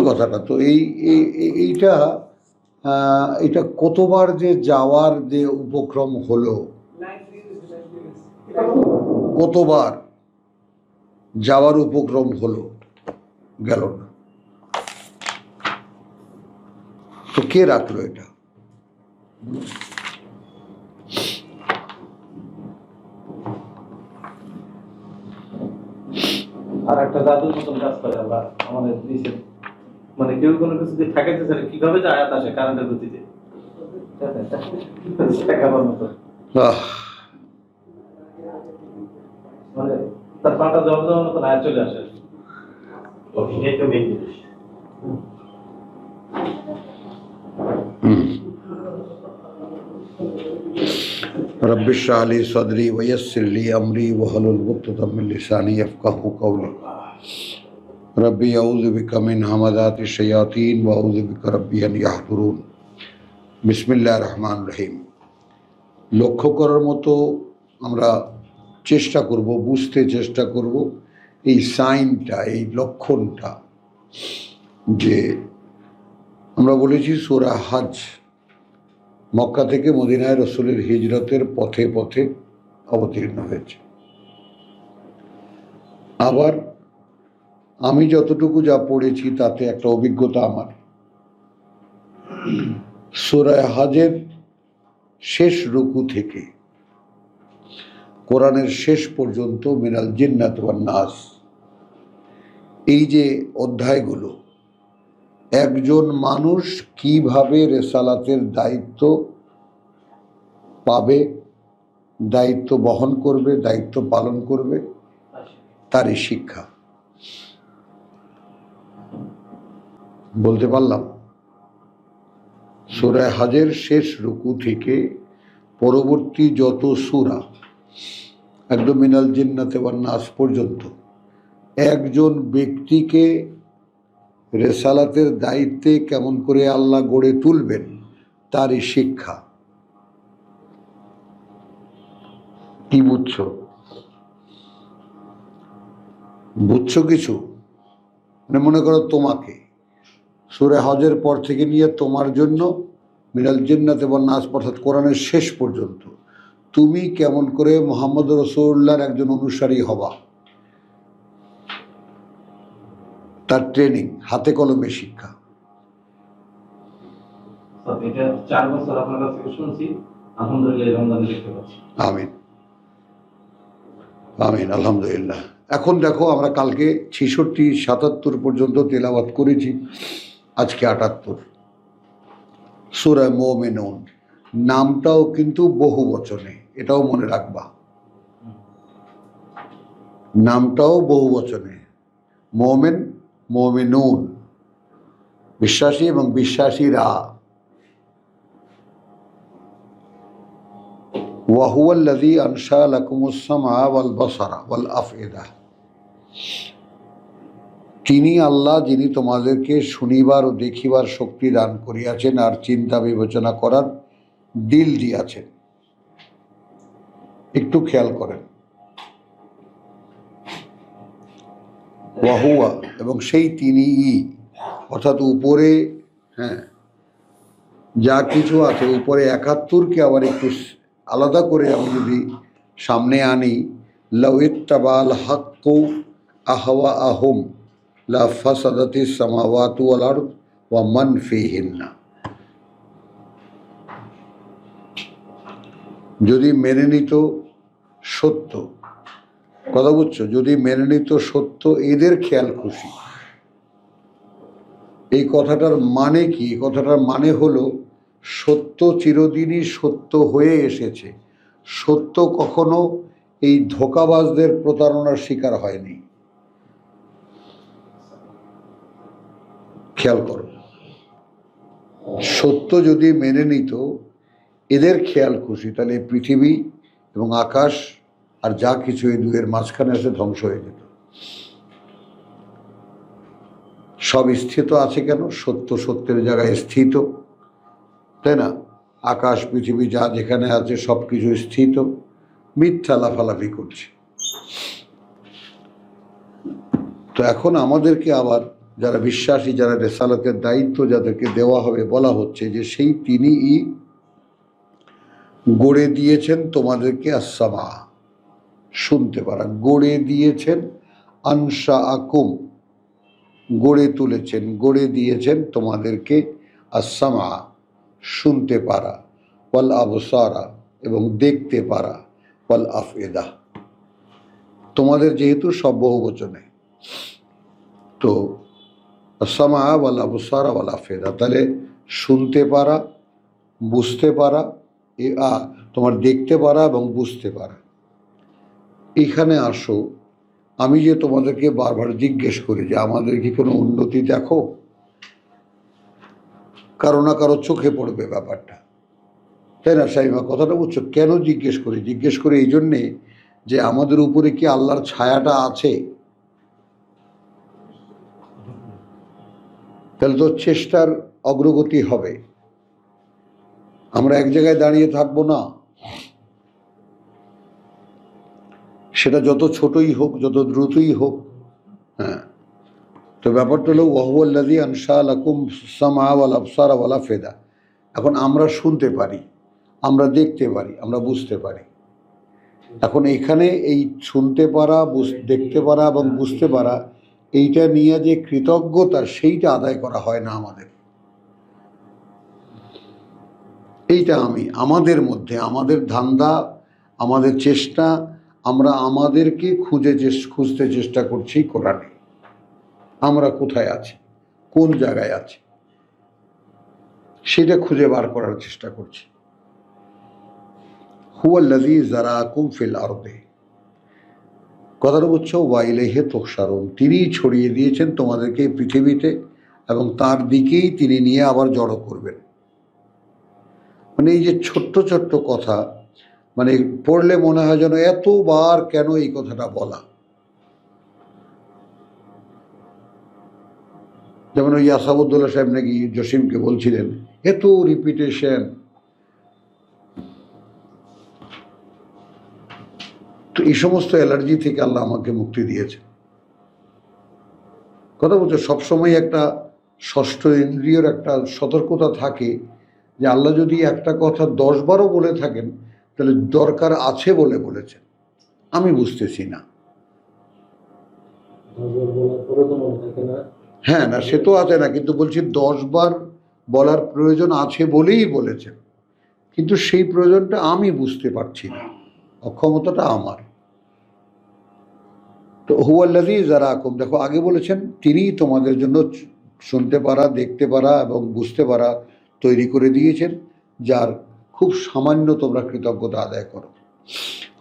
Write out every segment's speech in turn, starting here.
কথাটা তো এইটা এটা কতবার যে যাওয়ার যে উপক্রম হলো, কতবার যাওয়ার উপক্রম হলো, গেল না। তো কে রাখলো এটা? আর একটা জাদুর মতন কাজ করে আল্লাহ আমাদের নিচে, মানে কেউ কোনো কিছু দিয়ে ঠেকাইতে চায় কিভাবে যে আয়াত আসে কারেন্টের গতিতে ঠেকাবার মতো, মানে তার পাটা জমা জমার মতন আয়াত চলে আসে। এই তো মেইন জিনিস। रब्बि इश्रह ली सदरी वयस्सिर ली अमरी वहलुल उक़दतम मिन लिसानी यफ़क़हू क़ौली रब्बी अऊज़ु बिका मिन हमाज़ाति शयातीन व अऊज़ु बिका रब्बी अन याहज़ुरून। बिस्मिल्लाहिर रहमानिर रहीम। লক্ষ্য করার মতো আমরা চেষ্টা করব, বুঝতে চেষ্টা করব এই সাইনটা, এই লক্ষণটা, যে আমরা বলেছি সূরা হজ মক্কা থেকে মদিনায় রসুলের হিজরতের পথে পথে অবতীর্ণ হয়েছে। আবার আমি যতটুকু যা পড়েছি তাতে একটা অভিজ্ঞতা আমার, সূরা হজের শেষ রুকু থেকে কোরআনের শেষ পর্যন্ত মিনাল জিন্নাত ওয়ান নাস, এই যে অধ্যায়গুলো, একজন মানুষ কিভাবে রেসালাতের দায়িত্ব পাবে, দায়িত্ব বহন করবে, দায়িত্ব পালন করবে, তারই শিক্ষা। বলতে পারলাম? সূরা হজের শেষ রুকু থেকে পরবর্তী যত সূরা একদম মিনাল জিন্নাতে ওয়ান নাস পর্যন্ত একজন ব্যক্তিকে রেসালাতের দায়িত্বে কেমন করে আল্লাহ গড়ে তুলবেন তারই শিক্ষা। কি বুঝছো? বুঝছো কিছু? মানে মনে করো তোমাকে সূরা হজের পর থেকে নিয়ে তোমার জন্য মিনাল জিন্নাতে ওয়ান নাস অর্থাৎ কোরআনের শেষ পর্যন্ত তুমি কেমন করে মুহাম্মদ রাসূলুল্লাহর একজন অনুসারী হবা, তার ট্রেনিং, হাতে কলমে শিক্ষা। এটা 4 বছর আপনার কাছ থেকে শুনছি, আলহামদুলিল্লাহ রমজানে দেখতে পাচ্ছি। আমিন আমিন, আলহামদুলিল্লাহ। এখন দেখো আমরা কালকে 66, 77 পর্যন্ত তেলাওয়াত করেছি, আজকে 78। সূরা মুমিনুন নামটাও কিন্তু বহু বচনে, এটাও মনে রাখবা, নামটাও বহু বচনে। মুমিন, মুমিনুন, বিশ্বাসী এবং বিশ্বাসীরা। ওয়া হুয়াল্লাযী আনশা লাকুমুস সামআ ওয়াল বাসারা ওয়াল আফইদা, তিনি আল্লাহ যিনি তোমাদেরকে শুনিবার ও দেখিবার শক্তি দান করিয়াছেন আর চিন্তা বিবেচনা করার দিল দিয়াছেন। একটু খেয়াল করেন, ওয়া হুয়া, এবং সেই তিনিই, অর্থাৎ উপরে, হ্যাঁ, যা কিছু আছে উপরে 71কে আবার একটু আলাদা করে আমি যদি সামনে আনি, লাউ ইত্তাবাল হাক্কু আহওয়াআহুম লা ফাসাদাতিস সামাওয়াতু ওয়াল আরদ ওয়া মান ফীহিন্না। যদি মেনে নিত সত্য, কথা বুঝছো, যদি মেনে নিত সত্য এদের খেয়াল খুশি। এই কথাটার মানে কি? কথাটার মানে হলো সত্য চিরদিনই সত্য হয়ে এসেছে, সত্য কখনো এই ধোঁকাবাজদের প্রতারণার শিকার হয়নি। খেয়াল করো, সত্য যদি মেনে নিত এদের খেয়াল খুশি, তাহলে পৃথিবী এবং আকাশ আর যা কিছু এই দুয়ের মাঝখানে এসে ধ্বংস হয়ে যেত। সব স্থিত আছে কেন? সত্য সত্যের জায়গায় স্থিত, তাই না? আকাশ পৃথিবী যা যেখানে আছে সব কিছু স্থিত, মিথ্যা লাফালাফি করছে। তো এখন আমাদেরকে আবার যারা বিশ্বাসী, যারা রেসালাতের দায়িত্ব যাদেরকে দেওয়া হবে, বলা হচ্ছে যে সেই তিনিই গড়ে দিয়েছেন তোমাদেরকে আসসামা, শুনতে পারা, গড়ে দিয়েছেন, আনসা আকুম, গড়ে তুলেছেন, গড়ে দিয়েছেন তোমাদেরকে আসসামা, শুনতে পারা, ওয়াল আবসারা, এবং দেখতে পারা, ওয়াল আফেদা, তোমাদের যেহেতু সব বহুবচনে, তো আসসামা ওয়াল আবসারা ওয়াল আফেদা, তাহলে শুনতে পারা, বুঝতে পারা, তোমার দেখতে পারা এবং বুঝতে পারা। এখানে আসো, আমি যে তোমাদেরকে বারবার জিজ্ঞেস করি যে আমাদের কি কোনো উন্নতি দেখো, কারো না কারো চোখে পড়বে ব্যাপারটা, তাই না শাইমা? কথাটা বুঝছো? কেন জিজ্ঞেস করি? জিজ্ঞেস করি এই জন্যে যে আমাদের উপরে কি আল্লাহর ছায়াটা আছে? তাহলে তো চেষ্টার অগ্রগতি হবে, আমরা এক জায়গায় দাঁড়িয়ে থাকবো না। সেটা যত ছোটই হোক, যত দ্রুতই হোক। হ্যাঁ, তো ব্যাপারটা হলো ওয়াহুয়াল্লাযী আনশা লাকুম সামআ ওয়াল আবসারা ওয়াল আফেদা। এখন আমরা শুনতে পারি, আমরা দেখতে পারি, আমরা বুঝতে পারি। এখন এখানে এই শুনতে পারা, দেখতে পারা এবং বুঝতে পারা, এইটা নিয়ে যে কৃতজ্ঞতা, সেইটা আদায় করা হয় না আমাদের। এইটা আমাদের মধ্যে, আমাদের ধান্দা, আমাদের চেষ্টা, আমরা আমাদেরকে খুঁজতে চেষ্টা করছি কোরআনে। আমরা কোথায় আছি, কোন জায়গায় আছি, সেটা খুঁজে বার করার চেষ্টা করছি। হুয়াল্লাযী যারাকুম ফিল আরদে, কথাটা বুঝছো? ওয়া ইলাইহি তুহশারুন, তিনিই ছড়িয়ে দিয়েছেন তোমাদেরকে পৃথিবীতে এবং তার দিকেই তিনি নিয়ে আবার জড়ো করবেন। মানে এই যে ছোট্ট ছোট্ট কথা, মানে পড়লে মনে হয় যেন এতবার কেন এই কথাটা বলা। যেমন ওই আসাদুল্লাহ সাহেব নাকি জসিমকে বলছিলেন এত রিপিটেশন। তো এই সমস্ত অ্যালার্জি থেকে আল্লাহ আমাকে মুক্তি দিয়েছে। কথা বলছে, সবসময় একটা ষষ্ঠ ইন্দ্রিয়র একটা সতর্কতা থাকে যে আল্লাহ যদি একটা কথা 10 বারও বলে থাকেন, তাহলে দরকার আছে বলে বলেছেন, আমি বুঝতেছি না। হ্যাঁ, না সে তো আছে না, কিন্তু বলছি 10 বার বলার প্রয়োজন আছে বলেই বলেছেন, কিন্তু সেই প্রয়োজনটা আমি বুঝতে পারছি না, অক্ষমতাটা আমার। তো হুয়াল্লাযী যারাকুম, দেখো আগে বলেছেন তিনিই তোমাদের জন্য শুনতে পারা, দেখতে পারা এবং বুঝতে পারা তৈরি করে দিয়েছেন, যার খুব সামান্য তোমরা কৃতজ্ঞতা আদায় করো।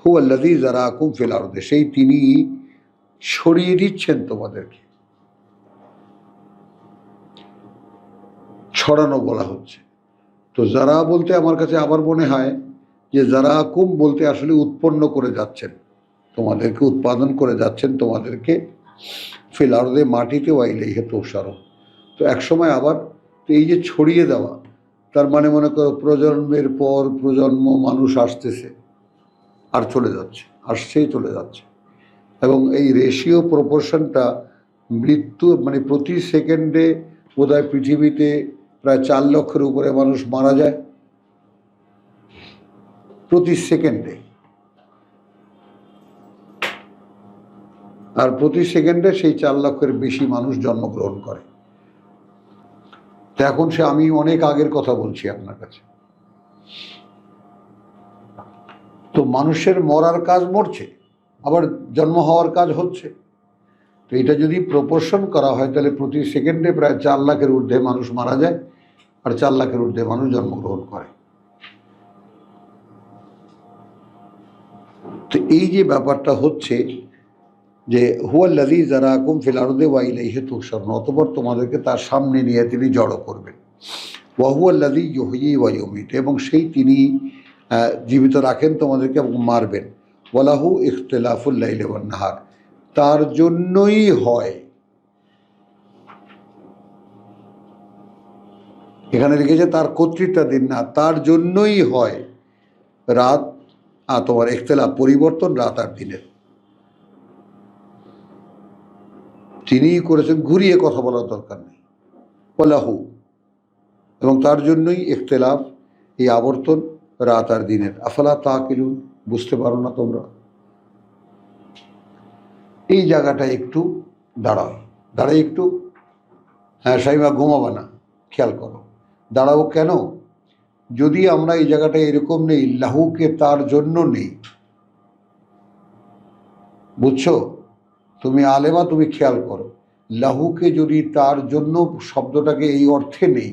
হুয়াল্লাযী যারাকুম ফিল আরদে, সেই তিনি ছড়িয়ে দিচ্ছেন তোমাদেরকে। ছড়ানো বলা হচ্ছে। তো যারা বলতে আমার কাছে আবার মনে হয় যে যারাকুম বলতে আসলে উৎপন্ন করে যাচ্ছেন, তোমাদেরকে উৎপাদন করে যাচ্ছেন, তোমাদেরকে ফিল আরদে, মাটিতে, ওয়া ইলাইহি তুহশারুন। তো একসময় আবার এই যে ছড়িয়ে দেওয়া, তার মানে মনে করো প্রজন্মের পর প্রজন্ম মানুষ আসতেছে আর চলে যাচ্ছে, আসছেই চলে যাচ্ছে, এবং এই রেশিও প্রপোর্শনটা মৃত্যু, মানে প্রতি সেকেন্ডে বোধহয় পৃথিবীতে প্রায় 4 লক্ষের উপরে মানুষ মারা যায় প্রতি সেকেন্ডে, আর প্রতি সেকেন্ডে সেই 4 লক্ষের বেশি মানুষ জন্মগ্রহণ করে। তো এখন আমি অনেক আগের কথা বলছি আপনার কাছে। তো মানুষের মরার কাজ মরছে, আবার জন্ম হওয়ার কাজ হচ্ছে। তো এটা যদি প্রপোর্শন করা হয়, তাহলে প্রতি সেকেন্ডে প্রায় 4 লাখের ঊর্ধ্বে মানুষ মারা যায় আর 4 লাখের ঊর্ধ্বে মানুষ জন্মগ্রহণ করে। তো এই যে ব্যাপারটা হচ্ছে যে হুয়াল্লাযী যারাকুম ফিল আরদে ওয়া ইলাইহি তুহশারুন, অতঃপর তোমাদেরকে তার সামনে নিয়ে তিনি জড়ো করবেন। ওয়া হুয়াল্লাযী ইউহয়ী ওয়া ইউমীত, এবং সেই তিনি জীবিত রাখেন তোমাদেরকে এবং মারবেন। ওয়া লাহু ইখতিলাফুল লাইলি ওয়ান নাহার, তার জন্যই হয়, এখানে লিখেছে তার কর্তৃত্বাধীন না, তার জন্যই হয় রাত, তোমার ইখতিলাফ, পরিবর্তন রাত আর দিনের। তিনিই করেছেন, ঘুরিয়ে কথা বলার দরকার নেই। ওয়ালাহু, এবং তার জন্যই ইখতিলাফ, এই আবর্তন রাত আর দিনের। আফালা তাকিলুন, বুঝতে পারো না তোমরা? এই জায়গাটা একটু দাঁড়াও, দাঁড়াই একটু। হ্যাঁ সাইমা, ঘুমাবা না, খেয়াল করো। দাঁড়াবো কেন? যদি আমরা এই জায়গাটা এরকম নেই, লাহুকে তার জন্য নেই, বুঝছো? তুমি আলেমা, তুমি খেয়াল করো, লাহুকে যদি তার জন্য শব্দটাকে এই অর্থে নেই,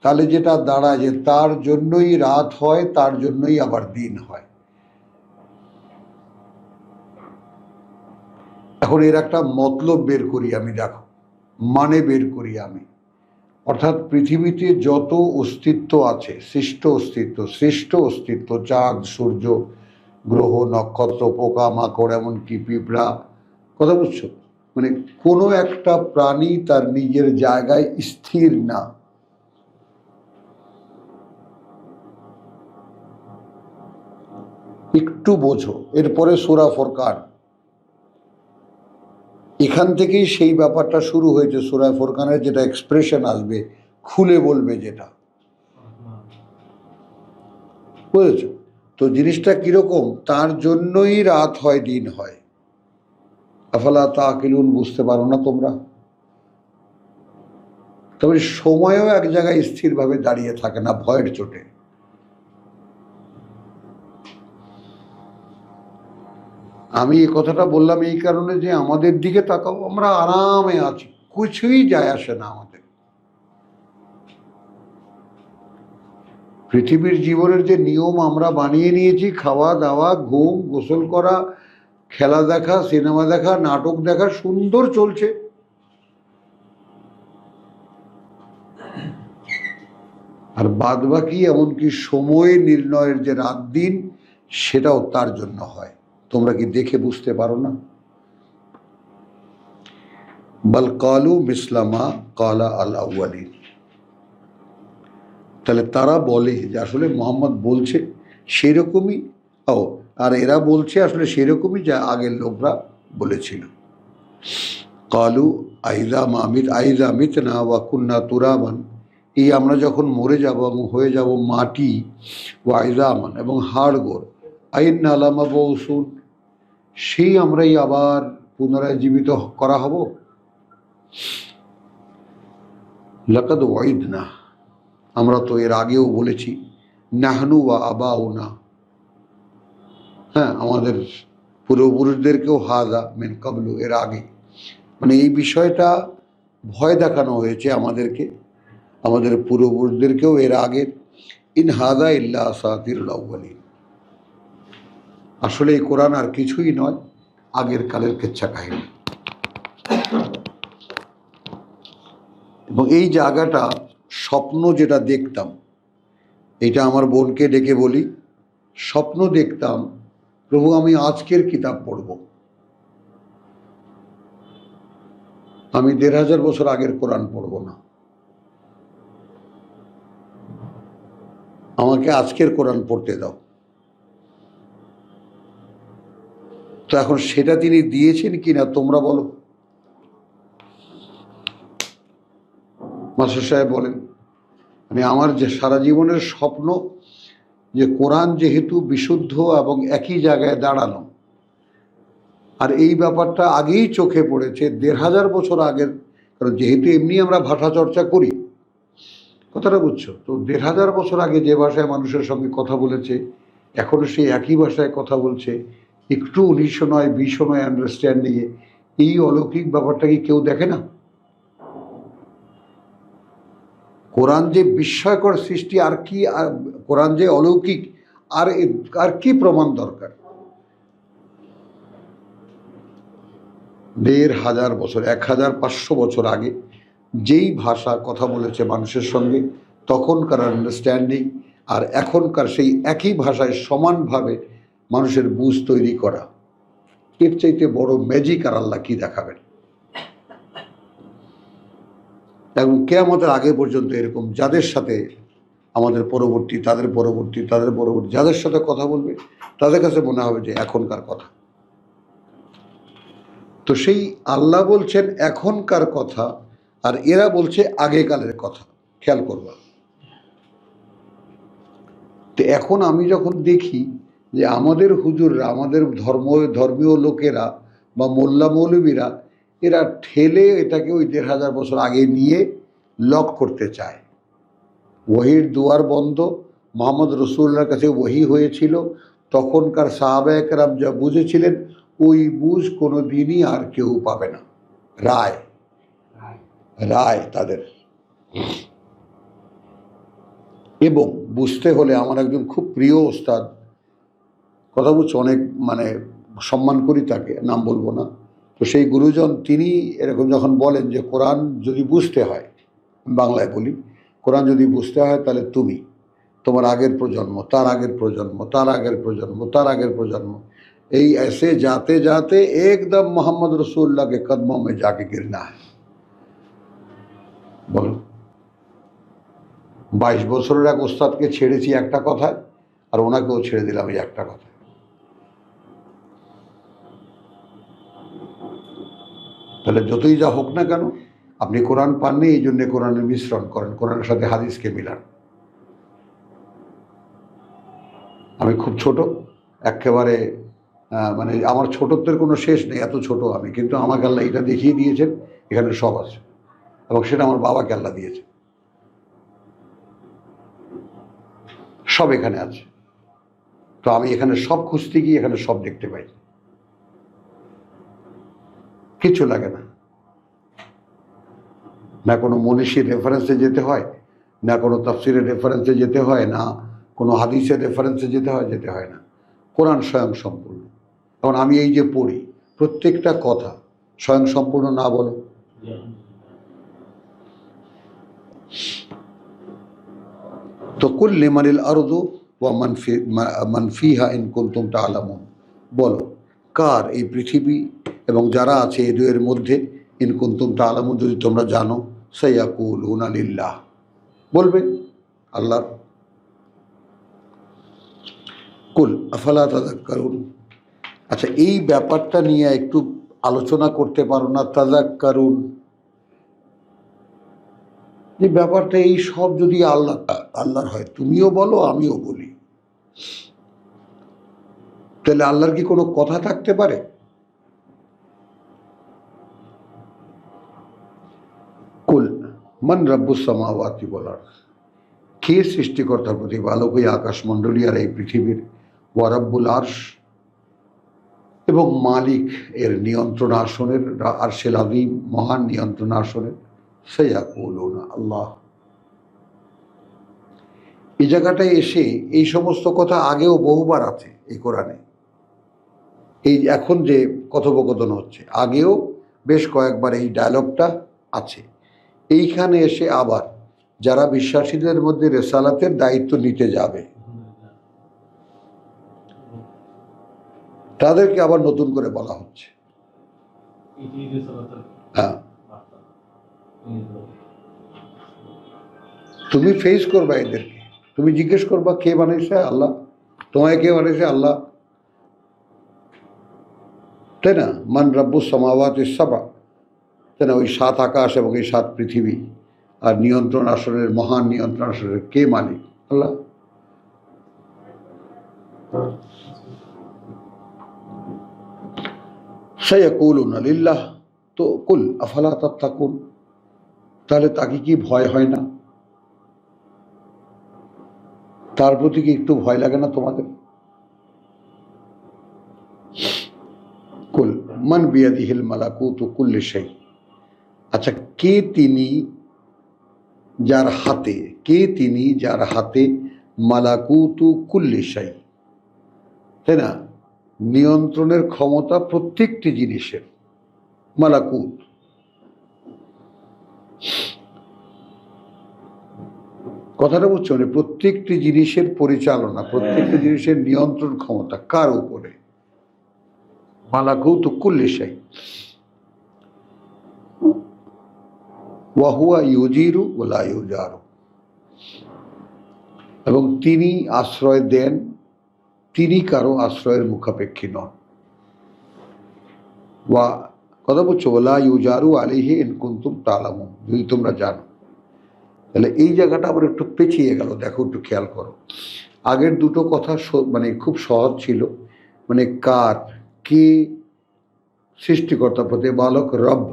তাহলে যেটা দাঁড়ায় যে তার জন্যই রাত হয়, তার জন্যই আবার দিন হয়। এখন এর একটা মতলব বের করি আমি, দেখো, মানে বের করি আমি। অর্থাৎ পৃথিবীতে যত অস্তিত্ব আছে, সৃষ্ট অস্তিত্ব, চাঁদ, সূর্য, গ্রহ, নক্ষত্র, পোকা মাকড়, এমনকি পিঁপড়া, কথা বুঝছো? মানে কোনো একটা প্রাণী তার নিজের জায়গায় স্থির না। একটু বোঝো, এরপরে সূরা ফুরকান, এখান থেকেই সেই ব্যাপারটা শুরু হয়েছে। সূরা ফুরকানের যেটা এক্সপ্রেশন আসবে, খুলে বলবে যেটা, বুঝেছো? তো জিনিসটা কিরকম, তার জন্যই রাত হয়, দিন হয়। আফালা তাকিলুন, বুঝতে পারো না তোমরা? তবে সময়ও এক জায়গায় স্থিরভাবে দাঁড়িয়ে থাকে না, ভয়ের চোটে। আমি এই কথাটা বললাম এই কারণে যে আমাদের দিকে তাকাও, আমরা আরামে আছি, কিছুই যায় আসে না আমাদের। পৃথিবীর জীবনের যে নিয়ম আমরা বানিয়ে নিয়েছি, খাওয়া দাওয়া, ঘুম, গোসল করা, খেলা দেখা, সিনেমা দেখা, নাটক দেখা, সুন্দর চলছে। আর বাদ বাকি এমনকি সময় নির্ণয়ের যে রাত দিন, সেটাও তার জন্য হয়। তোমরা কি দেখে বুঝতে পারো না? বাল কালু মিসলামা কালা আল আউয়ালিন, তাহলে তারা বলে যে আসলে মোহাম্মদ বলছে সেরকমই, ও আর এরা বলছে আসলে সেরকমই যা আগের লোকরা বলেছিল। কালু আইদা মিতনা ওয়া কুন্না তুরাবান, এই আমরা যখন মরে যাব এবং হয়ে যাব মাটি, ও আইজামান, এবং হাড়গোড়, আইন্না আলামা বৌসুন, সেই আমরাই আবার পুনরায় জীবিত করা হব। লাকাদ ওয়াইদনা, আমরা তো এর আগেও বলেছি, নাহনু ওয়া আবাউনা, হ্যাঁ, আমাদের পূর্বপুরুষদেরকেও, হাদা মিন কাবলু, এর আগে। মানে এই বিষয়টা ভয় দেখানো হয়েছে আমাদেরকে, আমাদের পূর্বপুরুষদেরকেও এর আগের। ইন হাদা ইল্লা আসাতিরুল আউয়ালিন, আসলে এই কোরআন আর কিছুই নয়, আগের কালের কেচ্ছা কাহিনী। এবং এই জায়গাটা, স্বপ্ন যেটা দেখতাম, এটা আমার বোনকে ডেকে বলি, স্বপ্ন দেখতাম প্রভু আমি আজকের কিতাব পড়ব, আমি ১৫০০ বছর আগের কোরআন পড়ব না, আমাকে আজকের কোরআন পড়তে দাও। তো এখন সেটা তিনি দিয়েছেন কিনা তোমরা বলো। মাস্টার সাহেব বলেন, মানে আমার যে সারা জীবনের স্বপ্ন, যে কোরআন যেহেতু বিশুদ্ধ এবং একই জায়গায় দাঁড়ানো, আর এই ব্যাপারটা আগেই চোখে পড়েছে ১৫০০ বছর আগের, কারণ যেহেতু এমনি আমরা ভাষা চর্চা করি, কথাটা বুঝছো তো, ১৫০০ বছর আগে যে ভাষায় মানুষের সঙ্গে কথা বলেছে, এখনও সেই একই ভাষায় কথা বলছে, একটু ১৯০০ নয়, ২০ নয় আন্ডারস্ট্যান্ডিংয়ে, এই অলৌকিক ব্যাপারটা কি কেউ দেখে না? কোরআন যে বিস্ময়কর সৃষ্টি, আর কি, কোরআন যে অলৌকিক, আর কি প্রমাণ দরকার? ১৫০০ বছর, ১৫০০ বছর আগে যেই ভাষা কথা বলেছে মানুষের সঙ্গে, তখনকার আন্ডারস্ট্যান্ডিং আর এখনকার সেই একই ভাষায় সমানভাবে মানুষের বুঝ তৈরি করা, এর চাইতে বড় ম্যাজিক আর আল্লাহ কি দেখাবেন? এবং কিয়ামতের আগে পর্যন্ত এরকম যাদের সাথে আমাদের পরবর্তী, তাদের পরবর্তী, তাদের পরবর্তী যাদের সাথে কথা বলবে, তাদের কাছে মনে হবে যে এখনকার কথা। তো সেই আল্লাহ বলছেন এখনকার কথা, আর এরা বলছে আগেকালের কথা। খেয়াল করবা। তো এখন আমি যখন দেখি যে আমাদের হুজুররা, আমাদের ধর্মীয় লোকেরা বা মোল্লা মৌলবীরা, এরা ঠেলে এটাকে ওই ১,৫০০ বছর আগে নিয়ে লক করতে চায়। ওহির দুয়ার বন্ধ, মোহাম্মদ রসুল্লাহর কাছে ওহি হয়েছিল, তখনকার সাহাবায়ে কেরাম যা বুঝেছিলেন ওই বুঝ কোনো দিনই আর কেউ পাবে না। রায় রায় তাদের। এবং বুঝতে হলে আমার একজন খুব প্রিয় ওস্তাদ, কথা বলছে, অনেক মানে সম্মান করি তাকে, নাম বলবো না, তো সেই গুরুজন তিনি এরকম যখন বলেন যে কোরআন যদি বুঝতে হয়, বাংলায় বলি, কোরআন যদি বুঝতে হয় তাহলে তুমি, তোমার আগের প্রজন্ম, তার আগের প্রজন্ম, তার আগের প্রজন্ম, তার আগের প্রজন্ম, এই ऐसे जाते जाते एकदम मोहम्मद रसूलुल्लाह के कदमों में जाके गिरना है। বলো, 22 বছরের এক ওস্তাদকে ছেড়েছি একটা কথায়, আর ওনাকেও ছেড়ে দিলাম এই একটা কথা। তাহলে যতই যা হোক না কেন, আপনি কোরআন পাননি, এই জন্য কোরআনের মিশ্রণ করেন, কোরআনের সাথে হাদিসকে মিলান। আমি খুব ছোট, একেবারে মানে আমার ছোটত্বের কোনো শেষ নেই, এত ছোট আমি, কিন্তু আমাকে আল্লাহ এটা দেখিয়ে দিয়েছেন এখানে সব আছে, এবং সেটা আমার বাবাকে আল্লাহ দিয়েছে, সব এখানে আছে। তো আমি এখানে সব খুঁজতে গিয়ে এখানে সব দেখতে পাই, কিছু লাগে না। না কোনো মনীষীর রেফারেন্সে যেতে হয়, না কোনো তাফসিরের রেফারেন্সে যেতে হয়, না কোনো হাদিসের রেফারেন্সে যেতে হয় না। কোরআন স্বয়ং সম্পূর্ণ। এখন আমি এই যে পড়ি, প্রত্যেকটা কথা স্বয়ং সম্পূর্ণ না বলো? তো কুল লিমানিল আরদু ওয়া মান ফিহা ইন কুনতুম তা'লামুন, বলো কার এই পৃথিবী এবং যারা আছে এই দুয়ের মধ্যে, ইন কুনতুম তা'লামুন, যদি তোমরা জানো, সায়াকুলুনা লিল্লাহ, বলবে আল্লাহর। কুল আফালা তাযাক্কারুন। আচ্ছা, এই ব্যাপারটা নিয়ে একটু আলোচনা করতে পারো না? তাযাক্কারুন, যে ব্যাপারটা এই সব যদি আল্লাহর হয়, তুমিও বলো আমিও বলি, তাহলে আল্লাহর কি কোনো কথা থাকতে পারে? কুল মান রাব্বুস সামাওয়াতি ওয়াল আরদ, কে সৃষ্টিকর্তার প্রতি বালক ওই আকাশমণ্ডলী আর এই পৃথিবীর, ওয়া রাব্বুল আরশ, এবং মালিক এর নিয়ন্ত্রণ আসনের, আরশেল আযীম, মহান নিয়ন্ত্রণ আসনের, সায়াকুলুনা আল্লাহ। এই জায়গাটায় এসে এই সমস্ত কথা আগেও বহুবার আছে এই কোরআনে। এই এখন যে কথোপকথন হচ্ছে, আগেও বেশ কয়েকবার এই ডায়লগটা আছে। এইখানে এসে আবার যারা বিশ্বাসীদের মধ্যে রেসালাতের দায়িত্ব নিতে যাবে তাদেরকে আবার নতুন করে বলা হচ্ছে। হ্যাঁ, তুমি ফেস করবা এদেরকে, তুমি জিজ্ঞেস করবা কে বানাইছে? আল্লাহ। তোমায় কে বানাইছে? আল্লাহ, তাই না? মান রাব্বুস সামাওয়াতি সাবা, তাই না? ওই 7 আকাশ এবং এই 7 পৃথিবী আর নিয়ন্ত্রণ আসনের, মহান নিয়ন্ত্রণ আসনের কে মালিক? আল্লাহ। সায়াকুলুনা লিল্লাহ। তো কুল আফালা তাত্তাকুন, তাহলে তাকে কি ভয় হয় না? তার প্রতি কি একটু ভয় লাগে না তোমাদের? কুল মান বিয়াদিহিল মালাকুতু কুল্লি শাই। আচ্ছা, কে তিনি যার হাতে, কে তিনি যার হাতে মালাকুতু কুল্লি শাই, তাই না? নিয়ন্ত্রণের ক্ষমতা প্রত্যেকটি জিনিসের। মালাকুত, কথাটা বুঝছো? মানে প্রত্যেকটি জিনিসের পরিচালনা, প্রত্যেকটি জিনিসের নিয়ন্ত্রণ ক্ষমতা কার উপরে? মালাকুতু কুল্লি শাই। ওয়া হুয়া ইউজিরু ওয়া লা ইউজারু, এবং তিনি আশ্রয় দেন, তিনি কারো আশ্রয়ের মুখাপেক্ষী নন। ওয়া কথা বলছো, ওয়ালা ইউজারু আলাইহি ইন কুনতুম তা'লামুন, যদি তোমরা জানো। তাহলে এই জায়গাটা আবার একটু পেছিয়ে গেল, দেখো একটু খেয়াল করো। আগের দুটো কথা মানে খুব সহজ ছিল, মানে কার, কে সৃষ্টিকর্তা, প্রতিপালক রব,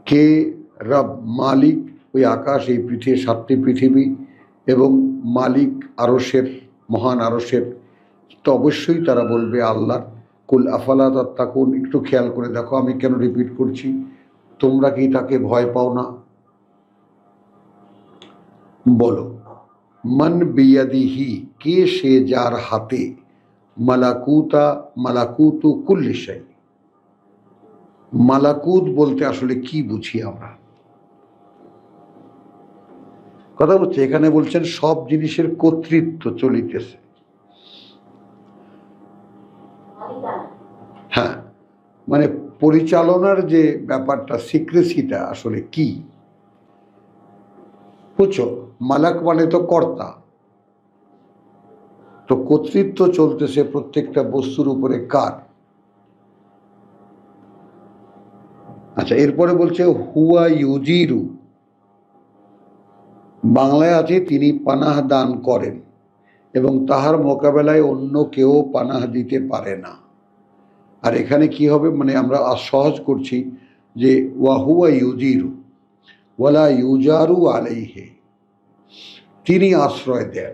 কে রব, মালিক ওই আকাশ, এই পৃথিবী, 7টি পৃথিবী এবং মালিক আরশের, মহান আরশের, তো অবশ্যই তারা বলবে আল্লাহ। কুল আফালা তাত্তাকুন, একটু খেয়াল করে দেখো আমি কেন রিপিট করছি, তোমরা কি তাকে ভয় পাও না? বলো, মান বিয়াদিহি, কে সে যার হাতে, মালাকুতু কুল্লি শাই। মালাকুত বলতে আসলে কি বুঝি আমরা? কথা বলছে, এখানে বলছেন সব জিনিসের কর্তৃত্ব চলিতেছে। হ্যাঁ, মানে পরিচালনার যে ব্যাপারটা, সিক্রেসিটা আসলে কি বুঝছো? মালাক মানে তো কর্তা, তো কর্তৃত্ব চলতেছে প্রত্যেকটা বস্তুর উপরে কার? আচ্ছা, এরপরে বলছে হুয়া ইউজিরু, বাংলায় আছে তিনি পানাহ দান করেন এবং তাহার মোকাবেলায় অন্য কেউ পানাহ দিতে পারে না। আর এখানে কি হবে, মানে আমরা সহজ করছি যে ওয়াহুয়া ইউজিরু ওয়ালা ইউজারু আলাইহে, তিনি আশ্রয় দেন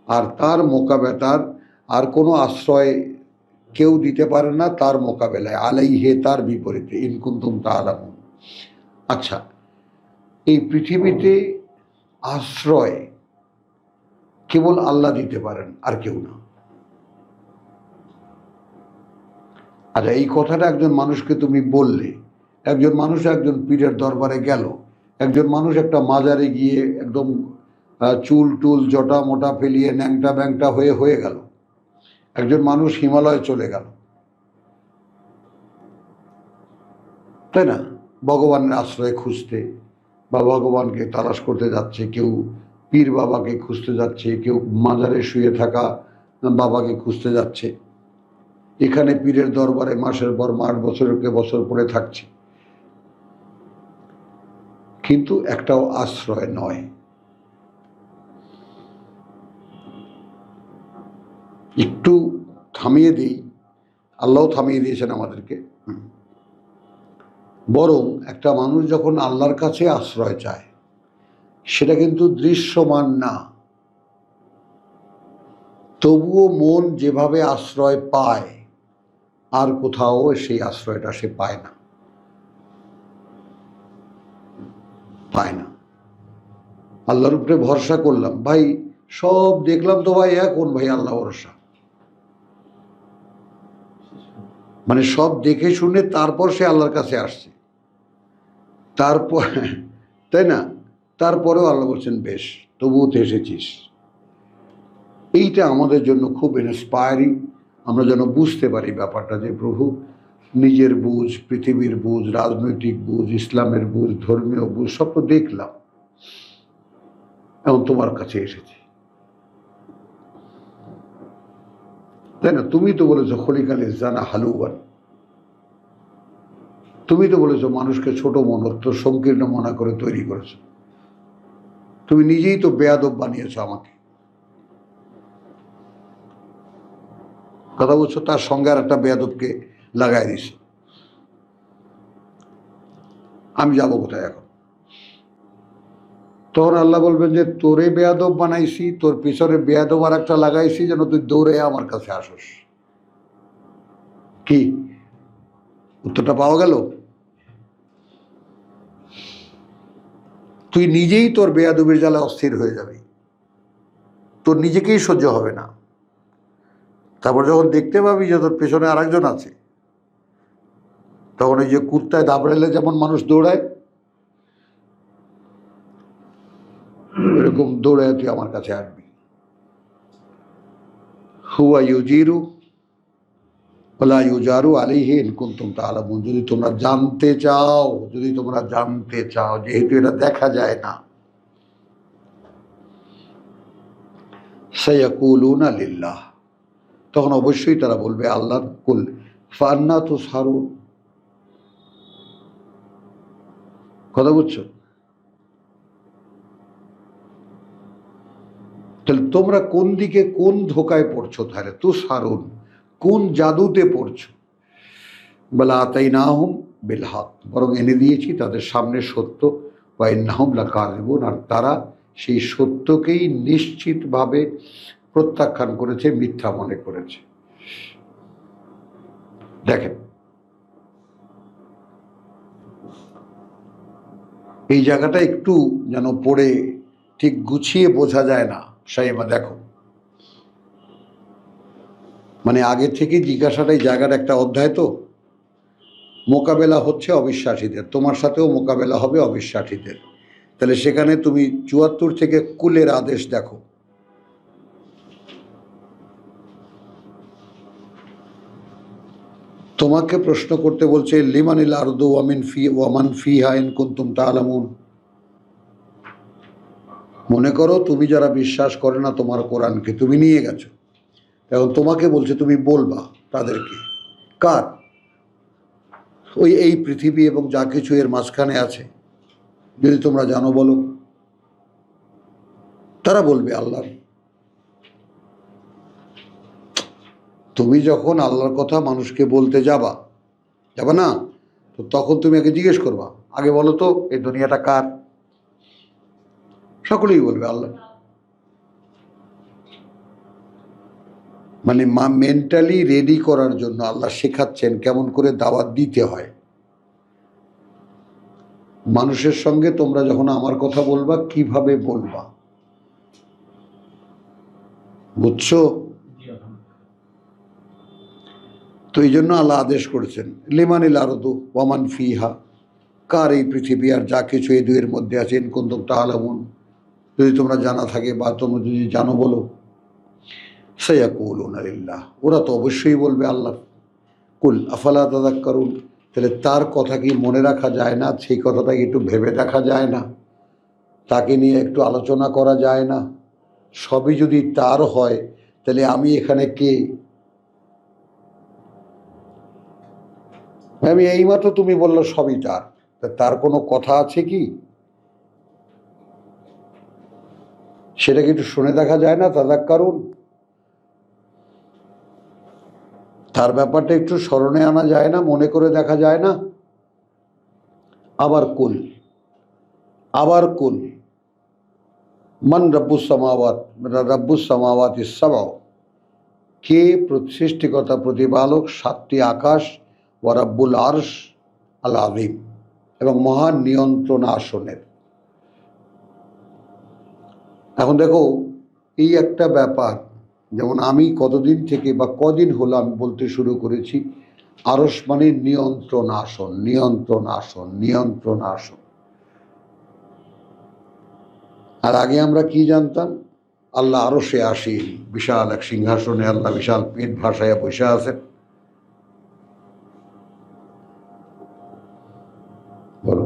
আর তার মোকাবেলার আর কোনো আশ্রয় কেউ দিতে পারে না তার মোকাবেলায়, আলাইহে তার বিপরীতে, ইন কুনতুম তা'লামুন। আচ্ছা, এই পৃথিবীতে আশ্রয় কেবল আল্লাহ দিতে পারেন, আর কেউ না। আচ্ছা, এই কথাটা একজন মানুষকে তুমি বললে, একজন মানুষ একজন পীরের দরবারে গেল, একজন মানুষ একটা মাজারে গিয়ে একদম চুল টুল জটা মোটা ফেলিয়ে ন্যাংটা ব্যাংটা হয়ে গেল, একজন মানুষ হিমালয়ে চলে গেল, তাই না, ভগবানের আশ্রয় খুঁজতে বা ভগবানকে তালাশ করতে যাচ্ছে, কেউ পীর বাবাকে খুঁজতে যাচ্ছে, কেউ মাজারে শুয়ে থাকা বাবাকে খুঁজতে যাচ্ছে। এখানে পীরের দরবারে মাসের পর মাস, বছরকে বছর পরে থাকছে, কিন্তু একটাও আশ্রয় নয়। একটু থামিয়ে দিই, আল্লাহ থামিয়ে দিয়েছেন আমাদেরকে। বরং একটা মানুষ যখন আল্লাহর কাছে আশ্রয় চায়, সেটা কিন্তু দৃশ্যমান না, তবুও মন যেভাবে আশ্রয় পায় আর কোথাও সেই আশ্রয়টা সে পায় না, পায় না। আল্লাহর উপরে ভরসা করলাম ভাই, সব দেখলাম তো ভাই, এখন ভাই আল্লাহ ভরসা, মানে সব দেখে শুনে তারপর সে আল্লাহর কাছে আসছে, তারপর, তাই না, তারপরেও আল্লাহ বলছেন বেশ, তবুও তো এসেছিস। এইটা আমাদের জন্য খুব ইন্সপায়ারিং, আমরা যেন বুঝতে পারি ব্যাপারটা, যে প্রভু নিজের বুঝ, পৃথিবীর বুঝ, রাজনৈতিক বুঝ, ইসলামের বুঝ, ধর্মীয় বুঝ, সব তো দেখলাম, এখন তোমার কাছে এসেছি, তাই না? তুমি তো বলেছো খলিকাল ইনসানা হালুয়ান, তুমি তো বলেছো মানুষকে ছোট মনত্ব সংকীর্ণ মনা করে তৈরি করেছো, তুমি নিজেই তো বেয়াদব বানিয়েছো আমাকে। কথা বলছো, তার সঙ্গে আর একটা বেয়াদবকে লাগাই দিস, আমি যাবো কোথায় এখন? তখন আল্লাহ বলবেন যে তোরে বেয়াদব বানাইছি, তোর পিছনে বেয়াদব আর একটা লাগাইছি, যেন তুই দৌড়ে আমার কাছে আসস। কি উত্তরটা পাওয়া গেল? তুই নিজেই তোর বেয়াদবির জ্বালা অস্থির হয়ে যাবি, তোর নিজেকেই সহ্য হবে না। তারপর যখন দেখতে পাবি যে তোর পেছনে আরেকজন আছে, তখন ওই যে কুত্তায় দাবড়াইলে যেমন মানুষ দৌড়ায়, এরকম দৌড়ায় তুই আমার কাছে আসবি। হুয়া ইউজিরু ওয়ালা ইউজারু আলাইহি ইন কুনতুম তা'লামুন, যদি তোমরা জানতে চাও, যদি তোমরা জানতে চাও, যেহেতু এটা দেখা যায় না। সায়াকুলুনা লিল্লাহ, তখন অবশ্যই তারা বলবে আল্লাহর। কুল ফান্না তুসহারুন। কথা বুঝছো? তাহলে তোমরা কোন দিকে, কোন ধোকায় পড়ছো? তাহলে তুসহারুন, কোন জাদুতে পড়ছো? বলা আতাইনাহুম বিল হক, বরং এনে দিয়েছি তাদের সামনে সত্য। ওয়া ইন্নাহুম লাকাযিবুন, আর তারা সেই সত্যকেই নিশ্চিতভাবে প্রত্যাখ্যান করেছে, মিথ্যা মনে করেছে। দেখেন, এই জায়গাটা একটু যেন পড়ে ঠিক গুছিয়ে বোঝা যায় না। সাইমা দেখো, মানে আগে থেকে জিজ্ঞাসাটা, এই জায়গার একটা অধ্যায় তো, মোকাবেলা হচ্ছে অবিশ্বাসীদের, তোমার সাথেও মোকাবেলা হবে অবিশ্বাসীদের। তাহলে সেখানে তুমি ৭৪ থেকে কুলের আদেশ দেখো। তোমাকে প্রশ্ন করতে বলছে লিমানিল আরদু ওয়ামান ফিহা ইন কুনতুম তা'লামুন। মনে করো তুমি যারা বিশ্বাস করে না তোমার কোরআনকে, তুমি নিয়ে গেছো, এখন তোমাকে বলছে তুমি বলবা তাদেরকে। কার? ওই এই পৃথিবী এবং যা কিছু এর মাঝখানে আছে, যদি তোমরা জানো বলো। তারা বলবে আল্লাহর। তুমি যখন আল্লাহর কথা মানুষকে বলতে যাবা না, তো তখন তুমি আগে জিজ্ঞেস করবা, আগে বলো তো এই দুনিয়াটা কার? সকলেই বলবে আল্লাহ। মানে মেন্টালি রেডি করার জন্য আল্লাহ শেখাচ্ছেন কেমন করে দাওয়াত দিতে হয়। মানুষের সঙ্গে তোমরা যখন আমার কথা বলবা, কিভাবে বলবা, বুঝছো? তো এই জন্য আল্লাহ আদেশ করেছেন লিমানিল আরদু ওয়ামান ফিহা, কার এই পৃথিবী আর যা কিছু এই দুয়ের মধ্যে আছে, ইন কুনতুম তা'লামুন, যদি তোমরা জানা থাকে বা তোমরা যদি জানো বলো। সায়াকুলুনা লিল্লাহ, ওরা তো অবশ্যই বলবে আল্লাহ। কুল আফালা তাযাক্কারুন, তাহলে তার কথা কি মনে রাখা যায় না? সেই কথাটা কি একটু ভেবে দেখা যায় না? তাকে নিয়ে একটু আলোচনা করা যায় না? সবই যদি তার হয়, তাহলে আমি এখানে কে? আমি এইমাত্র তুমি বললো সবই তার, তার কোনো কথা আছে কি? সেটা কি একটু শুনে দেখা যায় না? তাযাক্কারুন, তার ব্যাপারটা একটু স্মরণে আনা যায় না? মনে করে দেখা যায় না? আবার কুল মান রব্বুস সামাওয়াতিস সাবআ, কে সৃষ্টিকর্তা প্রতিপালক সাতটি আকাশ, ওয়া রাব্বুল আরশ আল আযীম, এবং মহান নিয়ন্ত্রণ আসনের। এখন দেখো, এই একটা ব্যাপার, যেমন আমি কতদিন থেকে বা কদিন হলো আমি বলতে শুরু করেছি, আরশ মানে নিয়ন্ত্রণ আসন, নিয়ন্ত্রণ আসন, নিয়ন্ত্রণ আসন। আর আগে আমরা কি জানতাম? আল্লাহ আরশে আসীন, বিশাল এক সিংহাসনে আল্লাহ বিশাল পেট ভাসাইয়া বসে আছেন। বলো।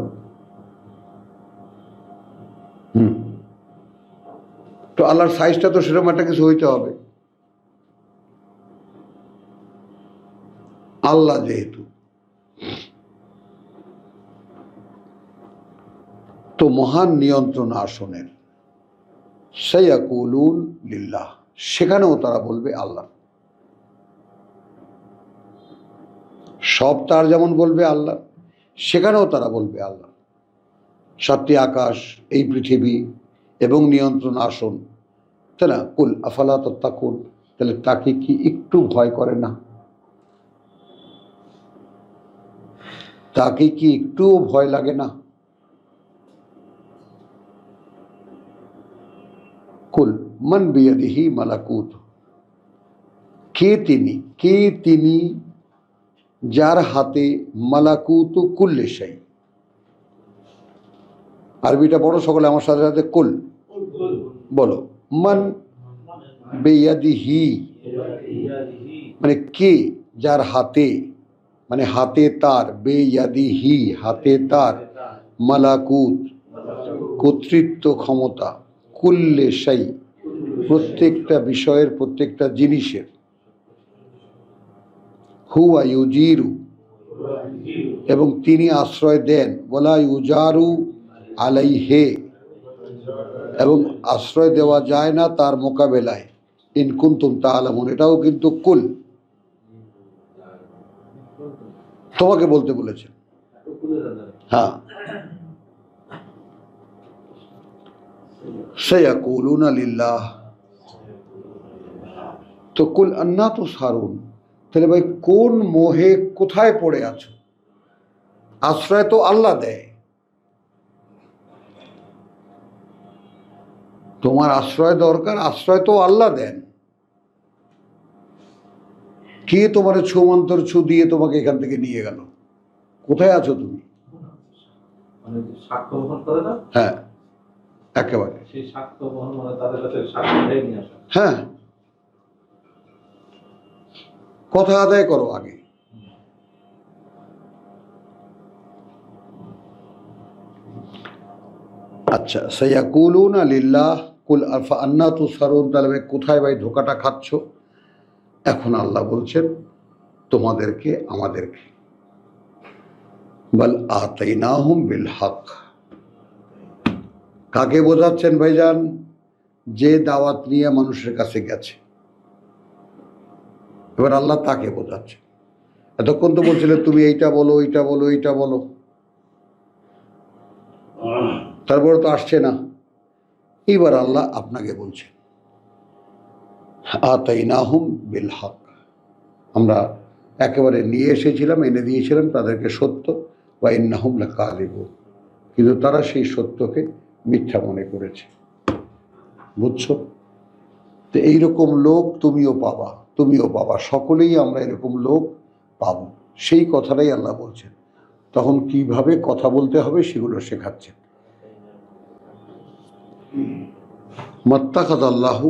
তো আল্লাহর সাইজটা তো সেরকম একটা কিছু হইতে হবে। আল্লাহ যেহেতু, তো মহান নিয়ন্ত্রণ আসনের, সায়াকুলুন লিল্লাহ, সেখানেও তারা বলবে আল্লাহ। সব তার যেমন বলবে আল্লাহ, সেখানেও তারা বলবে আল্লাহ। সাতটি আকাশ, এই পৃথিবী এবং নিয়ন্ত্রণ আসন, তাই না? কুল আফালা তাত্তাকুন, তাহলে তাকে কি একটু ভয় করে না? তাকে কি একটুও ভয় লাগে না? কুল মান বিয়াদিহি মালাকুত, কে তিনি যার হাতে মালাকুত কুল্লি শাই। আরবিটা বড়, সকলে আমার সাথে সাথে কুল বলো। মান বিয়াদিহি মানে কে, যার হাতে, মানে হাতে তার, বেয়াদিহি হাতে তার, মালাকুত কর্তৃত্ব ক্ষমতা, কুল্লে শাই প্রত্যেকটা বিষয়ের, প্রত্যেকটা জিনিসের, হুয়া ইউজিরু, এবং তিনি আশ্রয় দেন, ওয়ালা ইউজারু আলাইহে, এবং আশ্রয় দেওয়া যায় না তার মোকাবেলায়, ইন কুনতুম তাআলামুন, এটাও কিন্তু কুল, তোমাকে বলতে বলেছেন। হ্যাঁ, সায়াকুলুনা লিল্লাহ, তো কুল আন্না তুসহারুন, তাহলে ভাই কোন মোহে কোথায় পড়ে আছো? আশ্রয় তো আল্লাহ দেয়, তোমার আশ্রয় দরকার, আশ্রয় তো আল্লাহ দেন। কে তোমার ছুমন্তর ছু দিয়ে তোমাকে এখান থেকে নিয়ে গেল? কোথায় আছো তুমি? মানে সাক্ষ্য বহন করে না, হ্যাঁ, একেবারে সেই সাক্ষ্য বহন মানে তাদের কাছে সাক্ষ্যটাই নিয়ে আসা। হ্যাঁ, কথা আদায় করো আগে। আচ্ছা, সায়াকুলুনা লিল্লাহ কুল আফা আন্না তুসহারুন, তাহলে ভাই কোথায় ভাই ধোকাটা খাচ্ছ? এখন আল্লাহ বলছেন তোমাদেরকে, আমাদেরকে, বাল আতাইনাহুম বিল হক। কাকে বোঝাচ্ছেন ভাইজান? যে দাওয়াত নিয়ে মানুষের কাছে গেছে, এবার আল্লাহ তাকে বোঝাচ্ছে। এতক্ষণ তো বলছিলেন তুমি এইটা বলো, এইটা বলো, এইটা বলো, তারপরে তো আসছে না। এইবার আল্লাহ আপনাকে বলছেন আতাইনাহুম বিল হক, আমরা একেবারে নিয়ে এসেছিলাম, এনে দিয়েছিলাম তাদেরকে সত্য, ওয়া ইন্নাহুম লাকাযিবুন, কিন্তু তারা সেই সত্যকে মিথ্যা মনে করেছে। বুঝছো? তো এইরকম লোক তুমিও পাবা, তুমিও পাবা, সকলেই আমরা এরকম লোক পাবো। সেই কথাটাই আল্লাহ বলছেন। তখন কিভাবে কথা বলতে হবে সেগুলো শেখাচ্ছেন। মাত্তাখাযাল্লাহু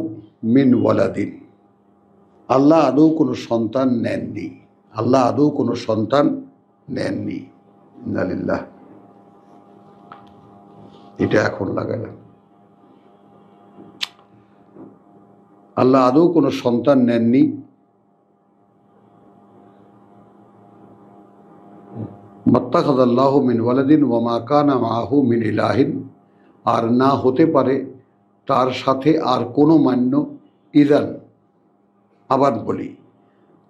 মিন ওয়ালাদিন, আল্লাহ আদৌ কোনো সন্তান নেননি, আল্লাহ আদৌ কোনো সন্তান নেননি। ইন্না লিল্লাহ, এটা এখন লাগালাম। আল্লাহ আদৌ কোনো সন্তান নেননি। মাত্তাখাযাল্লাহু মিন ওয়ালাদিন ওয়া মা কানা মাআহু মিন ইলাহিন, আর না হতে পারে তার সাথে আর কোনো মান্য, ইযান, আবার বলি,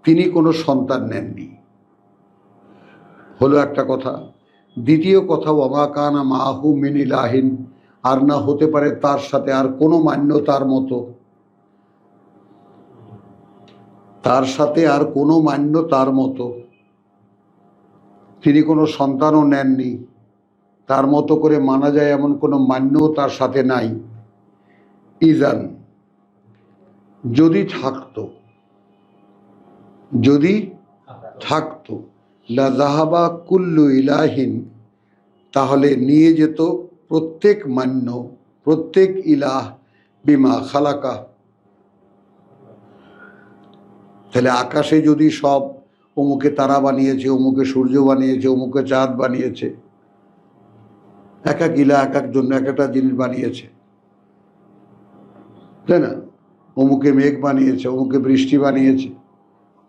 তিনি কোনো সন্তান নেননি, হলো একটা কথা। দ্বিতীয় কথা, ওয়া মা কানা মাআহু মিন ইলাহিন, আর না হতে পারে তার সাথে আর কোনো মান্য তার মতো, তার সাথে আর কোনো মান্য তার মতো, তিনি কোনো সন্তানও নেননি, তার মতো করে মানা যায় এমন কোনো মান্যও তার সাথে নাই। ইজান, যদি থাকতো, যদি থাকতো, লা যাহাবা কুল্লু ইলাহিন, তাহলে নিয়ে যেত প্রত্যেক মান্য, প্রত্যেক ইলাহ, বিমা খালাকা, তাহলে আকাশে যদি সব অমুকে তারা বানিয়েছে, অমুকে সূর্য বানিয়েছে, অমুকে চাঁদ বানিয়েছে, এক এক ইলা এক এক জন্য এক একটা জিনিস বানিয়েছে, তাই না? অমুকে মেঘ বানিয়েছে, অমুকে বৃষ্টি বানিয়েছে,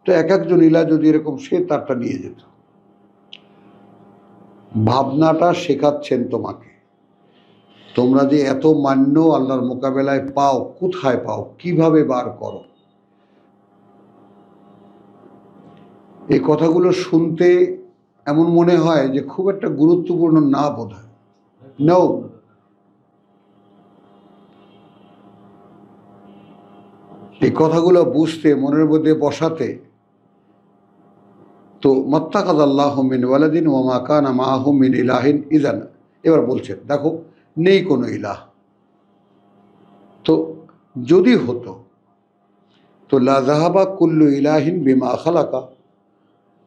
তো এক একজন ইলা যদি এরকম সে তারটা নিয়ে যেত। ভাবনাটা শেখাচ্ছেন তোমাকে, তোমরা যে এত মান্য আল্লাহর মোকাবেলায় পাও, কোথায় পাও, কিভাবে বার করো। এই কথাগুলো শুনতে এমন মনে হয় যে খুব একটা গুরুত্বপূর্ণ না, বোধ হয় নাও। এই কথাগুলো বুঝতে, মনের মধ্যে বসাতে, তো মাত্তাখাযাল্লাহু মিন ওয়ালাদিন ওয়া মা কানা মাআহু মিন ইলাহিন ইযান, এবার বলছেন দেখো নেই কোনো ইলাহ, তো যদি হতো তো লা যাহাবা কুল্লু ইলাহিন বিমা খালাকা,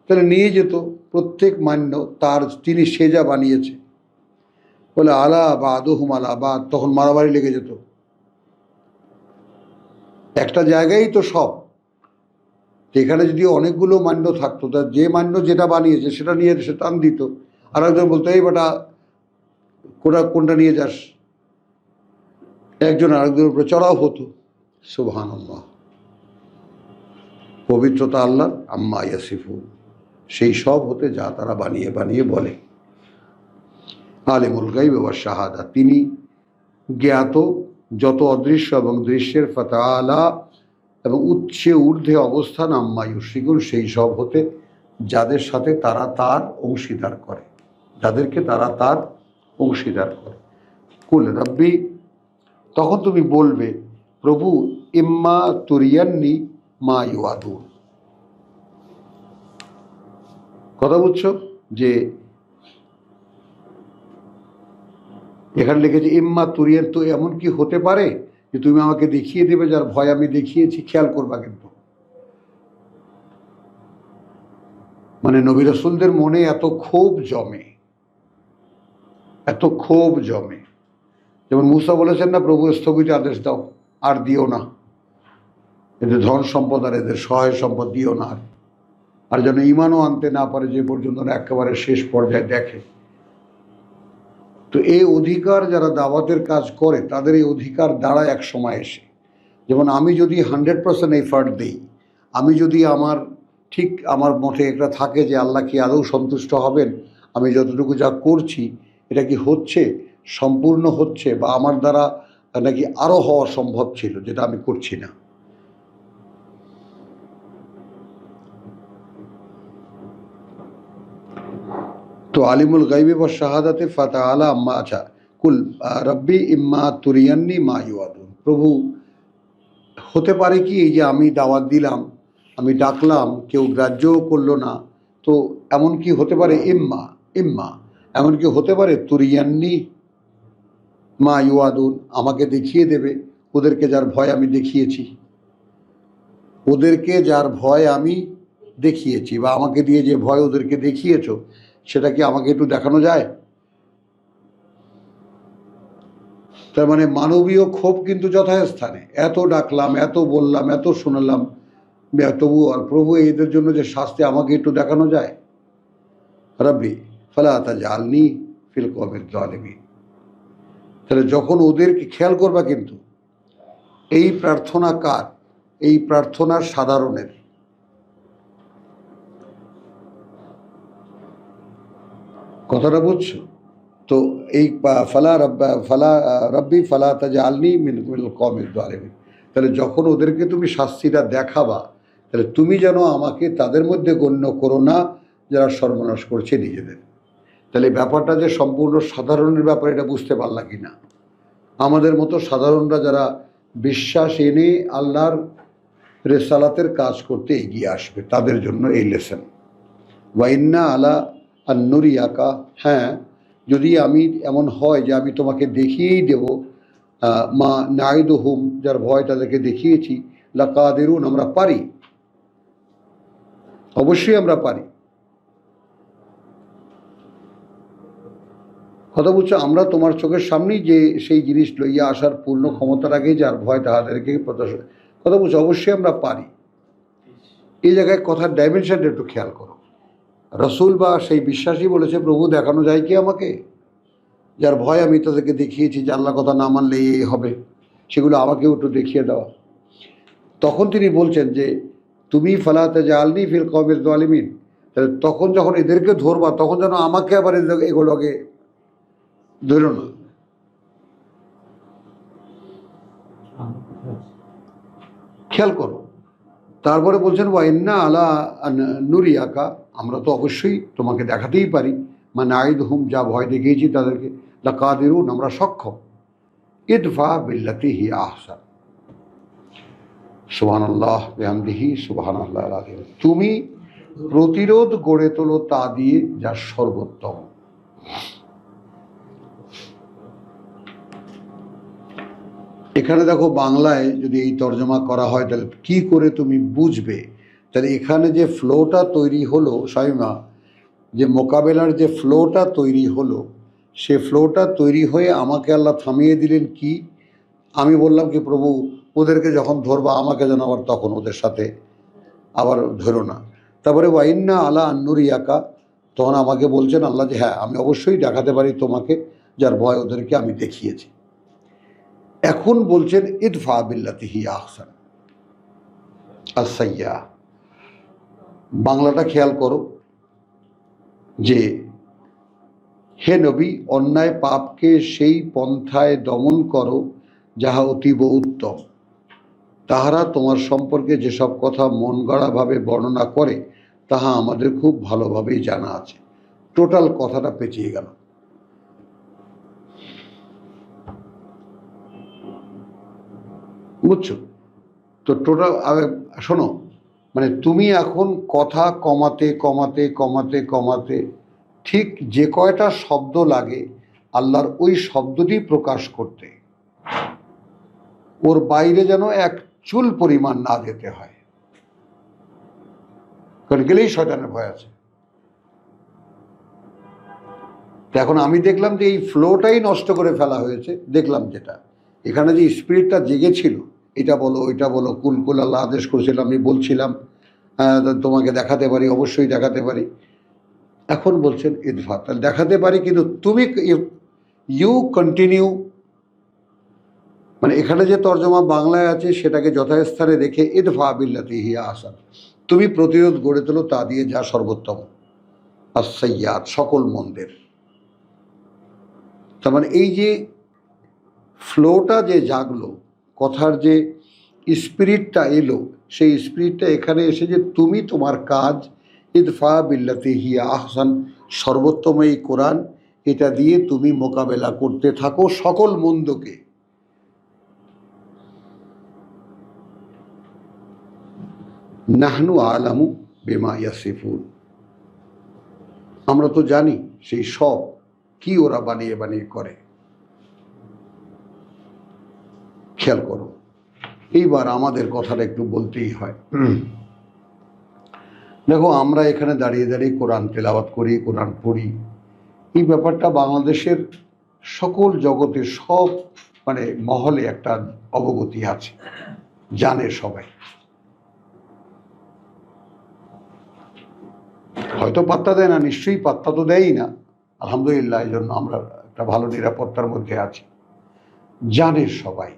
তাহলে নিয়ে যেত প্রত্যেক মান্য তার, তিনি সে যা বানিয়েছে। বলে আলা বাদুহুম আলা বাদ, তখন মারামারি লেগে যেত। একটা জায়গায় তো সব, এখানে যদি অনেকগুলো মান্য থাকতো, তা যে মান্য যেটা বানিয়েছে সেটা নিয়ে সে টান দিত, আর একজন বলতো এই বেটা কোনটা নিয়ে যাস, একজন আরেকজনের উপরে চড়াও হতো। সুবহানাল্লাহ, পবিত্রতা আল্লাহর, আম্মা ইয়াসিফুন। সেই সব হতে যা তারা বানিয়ে বানিয়ে বলে। আলিমুল গায়ব ওয়া শাহাদা, তিনি জ্ঞাত যত অদৃশ্য এবং দৃশ্যের, ফাতাআলা এবং উচ্চে ঊর্ধ্বে অবস্থান, আম্মা ইউশরিকুন সেই সব হতে যাদের সাথে তারা তার অংশীদার করে, যাদেরকে তারা তার অংশীদার করে। কুল রাব্বি, তখন তুমি বলবে প্রভু, ইম্মা তুরিয়ান্নি মা ইউআদুন। কথা বুঝছো? যে এখানে লিখেছে ইম্মা তুরিয়ান, তো এমন কি হতে পারে যে তুমি আমাকে দেখিয়ে দেবে যার ভয় আমি দেখিয়েছি? খেয়াল করবা কিন্তু, মানে নবী রাসূলদের মনে এত ক্ষোভ জমে, এত ক্ষোভ জমে। যেমন মুসা বলেছেন না, প্রভু স্থগিত আদেশ দাও, আর দিও না, এদের ধন সম্পদ আর এদের সহায় সম্পদ দিও না, আর যেন ইমানও আনতে না পারে যে পর্যন্ত না একেবারে শেষ পর্যায়ে দেখে। তো এই অধিকার যারা দাওয়াতের কাজ করে তাদের এই অধিকার দাঁড়ায় এক সময় এসে। যেমন আমি যদি 100% এফার্ট দিই, আমি যদি ঠিক আমার মঠে একটা থাকে যে আল্লাহ কি আদৌ সন্তুষ্ট হবেন, আমি যতটুকু যা করছি এটা কি হচ্ছে, সম্পূর্ণ হচ্ছে, বা আমার দ্বারা নাকি আরও হওয়া সম্ভব ছিল যেটা আমি করছি না। তো আলিমুল গায়বি ওয়া শাহাদাতে ফাতাআলা আম্মা, আচ্ছা কুল রব্বি ইম্মা তুরিয়ান্নি মা ইউআদুন, প্রভু হতে পারে কি এই যে আমি দাওয়াত দিলাম, আমি ডাকলাম, কেউ গ্রাহ্যও করলো না, তো এমন কি হতে পারে, ইম্মা ইম্মা এমন কি হতে পারে তুরিয়ান্নি মা ইউআদুন, আমাকে দেখিয়ে দেবে ওদেরকে যার ভয় আমি দেখিয়েছি, ওদেরকে যার ভয় আমি দেখিয়েছি, বা আমাকে দিয়ে যে ভয় ওদেরকে দেখিয়েছো সেটা কি আমাকে একটু দেখানো যায়? তার মানে মানবীয় ক্ষোভ কিন্তু যথাস্থানে, এত ডাকলাম, এত বললাম, এত শোনালাম, তবু আর প্রভু এদের জন্য যে শাস্তি আমাকে একটু দেখানো যায়। রব্বি ফালা তাজআলনি ফিল কওমিজ জালিমিন। তাহলে যখন ওদেরকে খেয়াল করবা কিন্তু, এই প্রার্থনা কার? এই প্রার্থনার সাধারণের। কথাটা বুঝছো? তো এই ফালা রব্বি ফালা তাজআলনি মিনাল কওমিজ জালিমিন, তাহলে যখন ওদেরকে তুমি শাস্তিটা দেখাবা, তাহলে তুমি যেন আমাকে তাদের মধ্যে গণ্য করো না যারা সর্বনাশ করছে নিজেদের। তাহলে ব্যাপারটা যে সম্পূর্ণ সাধারণের ব্যাপার, এটা বুঝতে পারলা কি না? আমাদের মতো সাধারণরা যারা বিশ্বাস এনে আল্লাহর রেসালাতের কাজ করতে এগিয়ে আসবে তাদের জন্য এই লেসন। ওয়াইন্না আলা আন্নুরিয়াকা, হ্যাঁ যদি আমি এমন হয় যে আমি তোমাকে দেখিয়েই দেব, মা নাইদুহুম যার ভয় তাদেরকে দেখিয়েছি, লাকাদিরুন আমরা পারি, অবশ্যই আমরা পারি। কথা বলছো, আমরা তোমার চোখের সামনেই যে সেই জিনিস লইয়া আসার পূর্ণ ক্ষমতা রাখে যার ভয় তাহাদেরকে প্রদর্শন। কথা বলছো, অবশ্যই আমরা পারি। এই জায়গায় কথার ডাইমেনশনটা একটু খেয়াল করো। রসুল বা সেই বিশ্বাসী বলেছে প্রভু দেখানো যায় কি আমাকে, যার ভয় আমি তাদেরকে দেখিয়েছি যে আল্লাহ কথা না মানলে এই হবে, সেগুলো আমাকেও একটু দেখিয়ে দেওয়া। তখন তিনি বলছেন যে তুমি ফালা তাজআলনি ফিল কওমিজ জালিমিন, তাহলে তখন যখন এদেরকে ধরবা তখন যেন আমাকে আবার এগুলোকে ধরো না। খেয়াল করো। তারপরে বলছেন ওয়াইন্না আলা নুরিয়াকা, আমরা তো অবশ্যই তোমাকে দেখাতেই পারি, মানে আইদহুম যা ভয় দেখিয়েছি তাদেরকে, লাকাদিরুন আমরা সক্ষম। ইদফা বিল্লাতি হি আহসান, সুবহানাল্লাহ বিহামদিহি সুবহানাল্লাহিল আযীম, তুমি প্রতিরোধ গড়ে তোলো তা দিয়ে যা সর্বোত্তম। এখানে দেখো বাংলায় যদি এই তর্জমা করা হয় তাহলে কি করে তুমি বুঝবে? তাহলে এখানে যে ফ্লোটা তৈরি হলো শামিমা, যে মোকাবেলার যে ফ্লোটা তৈরি হলো, সে ফ্লোটা তৈরি হয়ে আমাকে আল্লাহ থামিয়ে দিলেন কি? আমি বললাম কি প্রভু ওদেরকে যখন ধরবা আমাকে যেন আবার তখন ওদের সাথে আবার ধরো না। তারপরে ওয়াইন্না আলা আন্নুরিয়াকা, তখন আমাকে বলছেন আল্লাহ যে হ্যাঁ আমি অবশ্যই দেখাতে পারি তোমাকে যার ভয় ওদেরকে আমি দেখিয়েছি। এখন বলছেন ইদফা বিল্লাতি হি আহসান আসাইয়া। বাংলাটা খেয়াল করো, যে হে নবী, অন্যায় পাপকে সেই পন্থায় দমন করো যাহা অতীব উত্তম। তাহারা তোমার সম্পর্কে যেসব কথা মন গড়াভাবে বর্ণনা করে তাহা আমাদের খুব ভালোভাবেই জানা আছে। টোটাল কথাটা পেঁচিয়ে গেল। বুঝছো তো? টোটাল শোনো, মানে তুমি এখন কথা কমাতে কমাতে কমাতে কমাতে ঠিক যে কয়টা শব্দ লাগে আল্লাহর ওই শব্দটি প্রকাশ করতে, ওর বাইরে যেন এক চুল পরিমাণ না যেতে হয়, কারণ গেলেই শয়তানের ভয় আছে। এখন আমি দেখলাম যে এই ফ্লোটাই নষ্ট করে ফেলা হয়েছে। দেখলাম যেটা এখানে যে স্পিরিটটা জেগেছিল, এটা বলো ওইটা বলো, কুলকুল আল্লাহ আদেশ করেছিলাম, আমি বলছিলাম তোমাকে দেখাতে পারি, অবশ্যই দেখাতে পারি। এখন বলছেন ইদফা, তাহলে দেখাতে পারি, কিন্তু তুমি ইউ কন্টিনিউ, মানে এখানে যে তর্জমা বাংলায় আছে সেটাকে যথাস্থানে রেখে ইদফা বিল্লাতি হিয়া আহসান, তুমি প্রতিরোধ গড়ে তোলো তা দিয়ে যা সর্বোত্তম, আসসাইয়াত, সকল মন্দের। তার মানে এই যে ফ্লোটা যে জাগলো, কথার যে স্পিরিটটা এলো, সেই স্পিরিটটা এখানে এসে যে তুমি তোমার কাজ ইদফা বিল্লাতি হিয়া আহসান, সর্বোত্তম এই কোরআন, এটা দিয়ে তুমি মোকাবেলা করতে থাকো সকল মন্দকে। নাহনু আলামু বিমা ইয়াসিফুন, আমরা তো জানি সেই সব কি ওরা বানিয়ে বানিয়ে করে। খেয়াল করো, এইবার আমাদের কথাটা একটু বলতেই হয়। দেখো, আমরা এখানে দাঁড়িয়ে দাঁড়িয়ে কোরআন তেলাওয়াত করি, কোরআন পড়ি, এই ব্যাপারটা বাংলাদেশের সকল জগতের সব মানে মহলে একটা অবগতি আছে, জানে সবাই। হয়তো পাত্তা দেয় না, নিশ্চয়ই পাত্তা তো দেয়ই না, আলহামদুলিল্লাহ, এই জন্য আমরা একটা ভালো নিরাপত্তার মধ্যে আছি, জানে সবাই।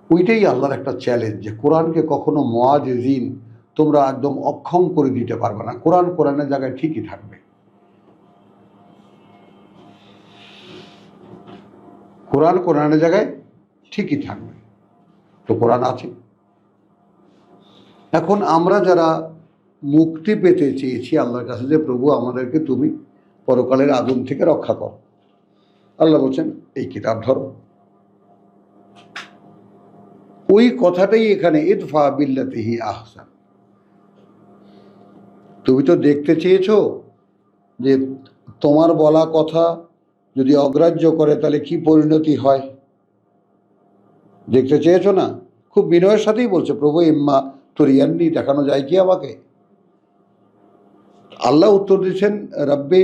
ওইটাই আল্লাহর একটা চ্যালেঞ্জ, যে কোরআনকে কখনো মুআজিজিন তোমরা একদম অক্ষম করে দিতে পারবে না। কোরআন কোরআনের জায়গায় ঠিকই থাকবে, কোরআন কোরআনের জায়গায় ঠিকই থাকবে। তো কোরআন আছে। এখন আমরা যারা মুক্তি পেতে চেয়েছি আল্লাহর কাছে, যে প্রভু আমাদেরকে তুমি পরকালের আগুন থেকে রক্ষা করো, আল্লাহ বলছেন এই কিতাব ধরো। ওই কথাটাই এখানে ইদফা বিল্লাতিহি আহসান। তুমি তো দেখতে চেয়েছো যে তোমার বলা কথা যদি অগ্রাহ্য করে তাহলে কি পরিণতি হয়, দেখতে চেয়েছো না? খুব বিনয়ের সাথেই বলছে, প্রভু ইম্মা তুরিয়ান্নি, দেখানো যায় কি আমাকে? আল্লাহ উত্তর দিচ্ছেন রব্বে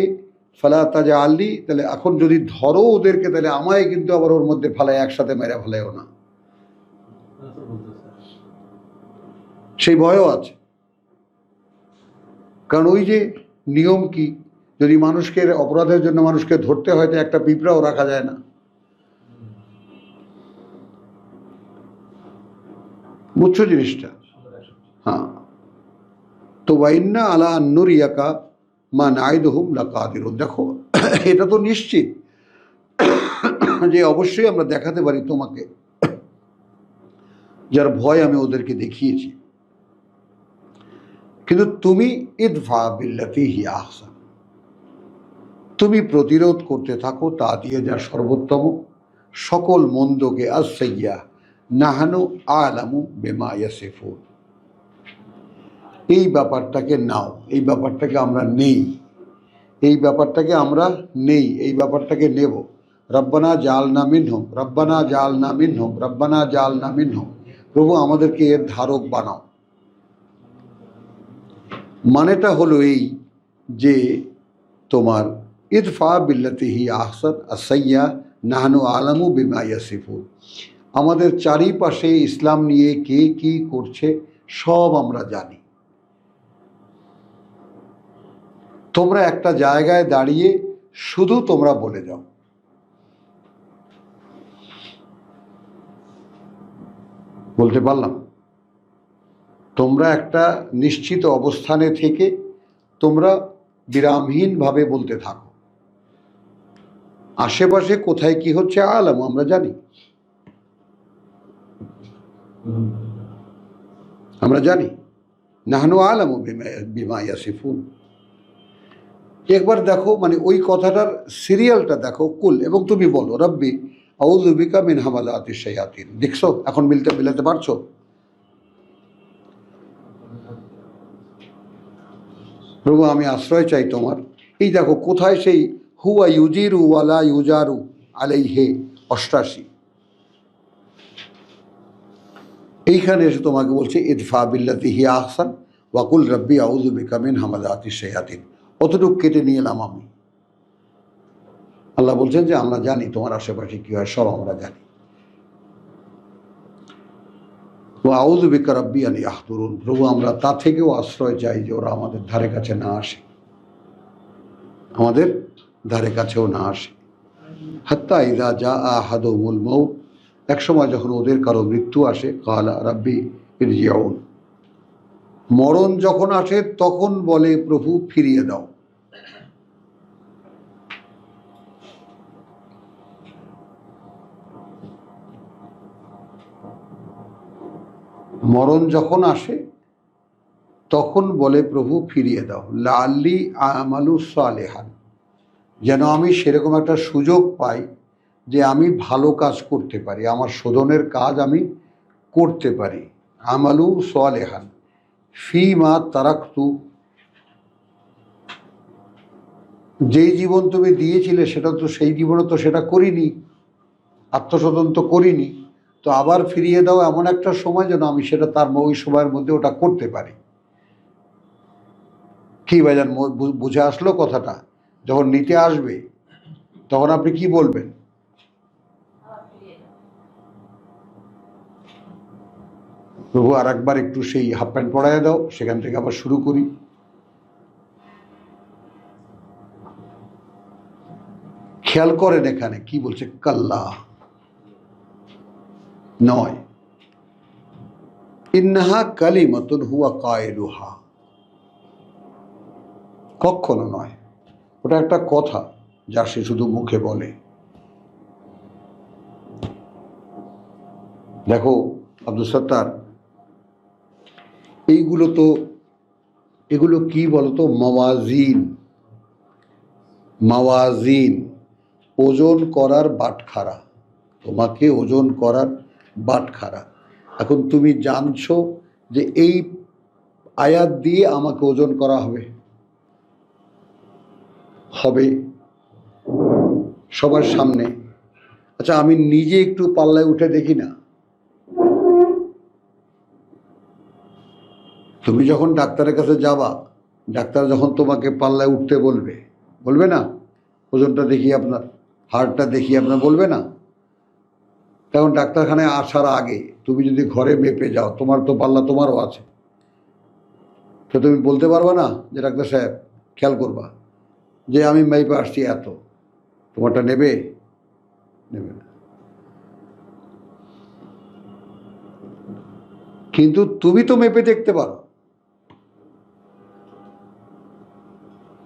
ফালা তাজআলনি, তাহলে এখন যদি ধরো ওদেরকে, তাহলে আমায় কিন্তু আবার ওর মধ্যে ফালায় একসাথে মেরে ফেলায়ও না, সেই ভয়ও আছে। কারণ ওই যে নিয়ম কি, যদি মানুষকে অপরাধের জন্য মানুষকে ধরতে হয় তো একটা পিঁপড়াও রাখা যায় না। বুঝছো জিনিসটা? হ্যাঁ। তো ওয়াইন্না আলা নুরিয়াকা মা নাইদুহুম লাকাদিরুন, দেখো এটা তো নিশ্চিত যে অবশ্যই আমরা দেখাতে পারি তোমাকে যার ভয় আমি ওদেরকে দেখিয়েছি, কিন্তু তুমি ইদফা বিল্লাতি হিয়া আহসান, তুমি প্রতিরোধ করতে থাকো তা দিয়ে যা সর্বোত্তম, সকল মন্দকে। আসসাইয়া নাহানু আলামু বিমা ইয়াসিফুন, এই ব্যাপারটাকে নাও, এই ব্যাপারটাকে আমরা নেই, এই ব্যাপারটাকে আমরা নেই, এই ব্যাপারটাকে নেব। রব্বানা জালনা মিনহুম, রব্বানা জালনা মিনহুম, রব্বানা জালনা মিনহুম, প্রভু আমাদেরকে এর ধারক বানাও। মানেটা হলো এই যে তোমার ইদফা বিল্লাতিহি আহসান আসাইয়া নাহানু আলামু বিমা ইয়াসিফুন, আমাদের চারিপাশে ইসলাম নিয়ে কে কি করছে সব আমরা জানি। তোমরা একটা জায়গায় দাঁড়িয়ে শুধু তোমরা বলে যাও, বলতে পারলাম? তোমরা একটা নিশ্চিত অবস্থানে থেকে তোমরা বিরামহীনভাবে বলতে থাকো। আশেপাশে কোথায় কি হচ্ছে আলাম, আমরা জানি, আমরা জানি। নাহনু আলামু বিমা ইয়াসিফুন। একবার দেখো, মানে ওই কথাটার সিরিয়ালটা দেখো, কুল, এবং তুমি বলো রব্বি আউযু বিকা মিন হামাযাতিশ শায়াতিন। দেখছো এখন মিলাতে পারছো? প্রভু আমি আশ্রয় চাই তোমার। এই দেখো কোথায় সেই হুয়া ইউজিরু ওয়ালা ইউজারু আলাইহে 88, এইখানে এসে তোমাকে বলছে ইদফা বিল্লাতি হিয়া আহসান ওয়াকুল রব্বি আউযু বিকা মিন হামাযাতিশ শায়াতিন। অতটুকু কেটে নিয়ে এলাম আমি। আল্লাহ বলছেন যে আমরা জানি তোমার আশেপাশে কি হয়, সব আমরা জানি। আউযু বিকা রাব্বি আন ইয়াহদুরুন। প্রভু আমরা তা থেকেও আশ্রয় চাই যে ওরা আমাদের ধারে কাছে না আসে, আমাদের ধারে কাছেও না আসে। হাত্তা ইযা জাআ আহাদুহুমুল মাউত, এক সময় যখন ওদের কারো মৃত্যু আসে, ক্বালা রাব্বি ইরজিউন, মরণ যখন আসে তখন বলে প্রভু ফিরিয়ে দাও। মরণ যখন আসে তখন বলে প্রভু ফিরিয়ে দাও। লাআল্লি আমালু সালেহান, যেন আমি সেরকম একটা সুযোগ পাই যে আমি ভালো কাজ করতে পারি, আমার শোধনের কাজ আমি করতে পারি। আমালু সালেহান ফি মা তারাকতু, যেই জীবন তুমি দিয়েছিলে সেটা তো, সেই জীবনে তো সেটা করিনি, আত্মশোধন তো করিনি, তো আবার ফিরিয়ে দাও এমন একটা সময় যেন আমি সেটা তার ওই সময়ের মধ্যে ওটা করতে পারি। কি ভাইজান বুঝে আসলো কথাটা? যখন নিতে আসবে তখন আপনি কি বলবেন? প্রভু আর একবার একটু সেই হাফ প্যান্ট পরাইয়া দাও, সেখান থেকে আবার শুরু করি। খেয়াল করেন এখানে কি বলছে, কাল্লা নয়, ইন্নাহা কালিমাতুন হুয়া কায়লুহা, কখনো নয়, ওটা একটা কথা যা সে শুধু মুখে বলে। দেখো আব্দুল সত্তার, এগুলো কি বলতো? মাওয়াজিন, মাওয়াজিন, ওজন করার বাটখারা, তোমাকে ওজন করার বাটখারা। এখন তুমি জানছো যে এই আয়াত দিয়ে আমাকে ওজন করা হবে, হবে সবার সামনে। আচ্ছা আমি নিজে একটু পাল্লায় উঠে দেখি না। তুমি যখন ডাক্তারের কাছে যাবা, ডাক্তার যখন তোমাকে পাল্লায় উঠতে বলবে, বলবে না ওজনটা দেখি আপনার, হাড়টা দেখি আপনার, বলবে না? তখন ডাক্তারখানায় আসার আগে তুমি যদি ঘরে মেপে যাও, তোমার তো পাল্লা তোমারও আছে, তো তুমি বলতে পারবে না যে ডাক্তার সাহেব খেয়াল করবা যে আমি মেপে আসছি এত, তোমারটা নেবে? নেবে না। কিন্তু তুমি তো মেপে দেখতে পারো।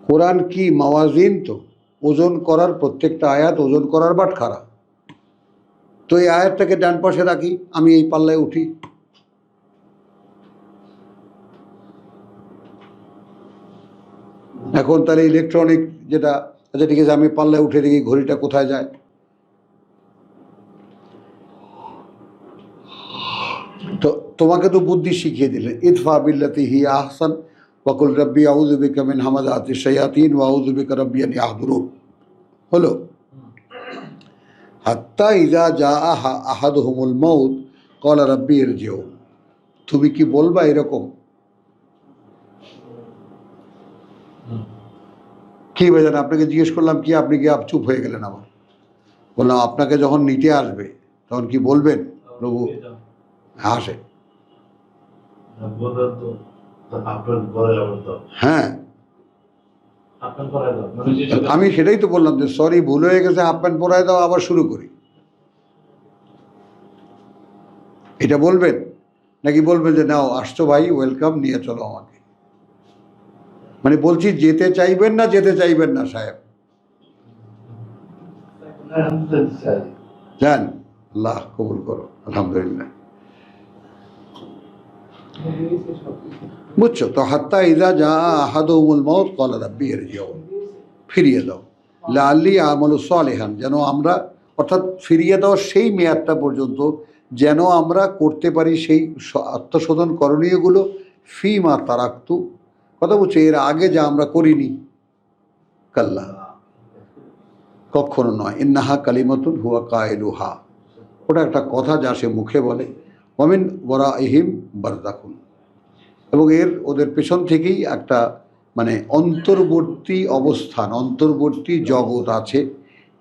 কোরআন কি মাওয়াজিন, তো ওজন করার, প্রত্যেকটা আয়াত ওজন করার বাটখারা। তো এই আয়াতটাকে ডান পাশে রাখি, আমি এই পাল্লায় উঠি। এখন তাহলে ইলেকট্রনিক যেটা, আচ্ছা ঠিক আছে আমি পাল্লায় উঠে দেখি ঘড়িটা কোথায় যায়। তো তোমাকে তো বুদ্ধি শিখিয়ে দিলেন, ইদফা বিল্লাতি হিয়া আহসান ওয়াকুল রাব্বি আউযু বিকা মিন হামাযাতিশ শায়াতিন ওয়া আউযু বিকা রাব্বি আন ইয়াহদুরুন। হলো, হাত্তা ইযা জাআ আহাদুহুমুল মাউত ক্বালা রাব্বি ইরজিউন। তুমি কি বলবা এরকম? কি ভাইজান আপনাকে জিজ্ঞেস করলাম কি, আপনি কি চুপ হয়ে গেলেন? আবার বললাম আপনাকে যখন নিতে আসবে তখন কি বলবেন? প্রভু আসে, হ্যাঁ আমি সেটাই তো বললাম যে সরি ভুল হয়ে গেছে, হাফ প্যান্ট পরায় দাও, আবার শুরু করি, এটা বলবেন? নাকি বলবেন যে নাও আসছো ভাই, ওয়েলকাম, নিয়ে চলো আমাকে? মানে বলছি যেতে চাইবেন না, যেতে চাইবেন না সাহেব? যান, আল্লাহ কবুল করো, আলহামদুলিল্লাহ। বুঝছো তো? হাত্তা ইযা জা আহাদুহুমুল মাউত ক্বালা রাব্বি ইরজিউন, ফিরিয়ে দাও, লাআল্লি আমালু সালিহান, যেন আমরা, অর্থাৎ ফিরিয়ে দাও সেই মেয়াদটা পর্যন্ত যেন আমরা করতে পারি সেই আত্মশোধন করণীয়গুলো, ফিমা তারাক্তু, কথা বলছে এর আগে যা আমরা করিনি। কাল্লা, কখনো নয়। ইন্নাহা কালিমাতুন হুয়া কায়লুহা, ওটা একটা কথা যা সে মুখে বলে। ওয়ামিন ওয়ারাইহিম বারযাখুন, এবং ওদের পেছন থেকেই একটা মানে অন্তর্বর্তী অবস্থান, অন্তর্বর্তী জগৎ আছে।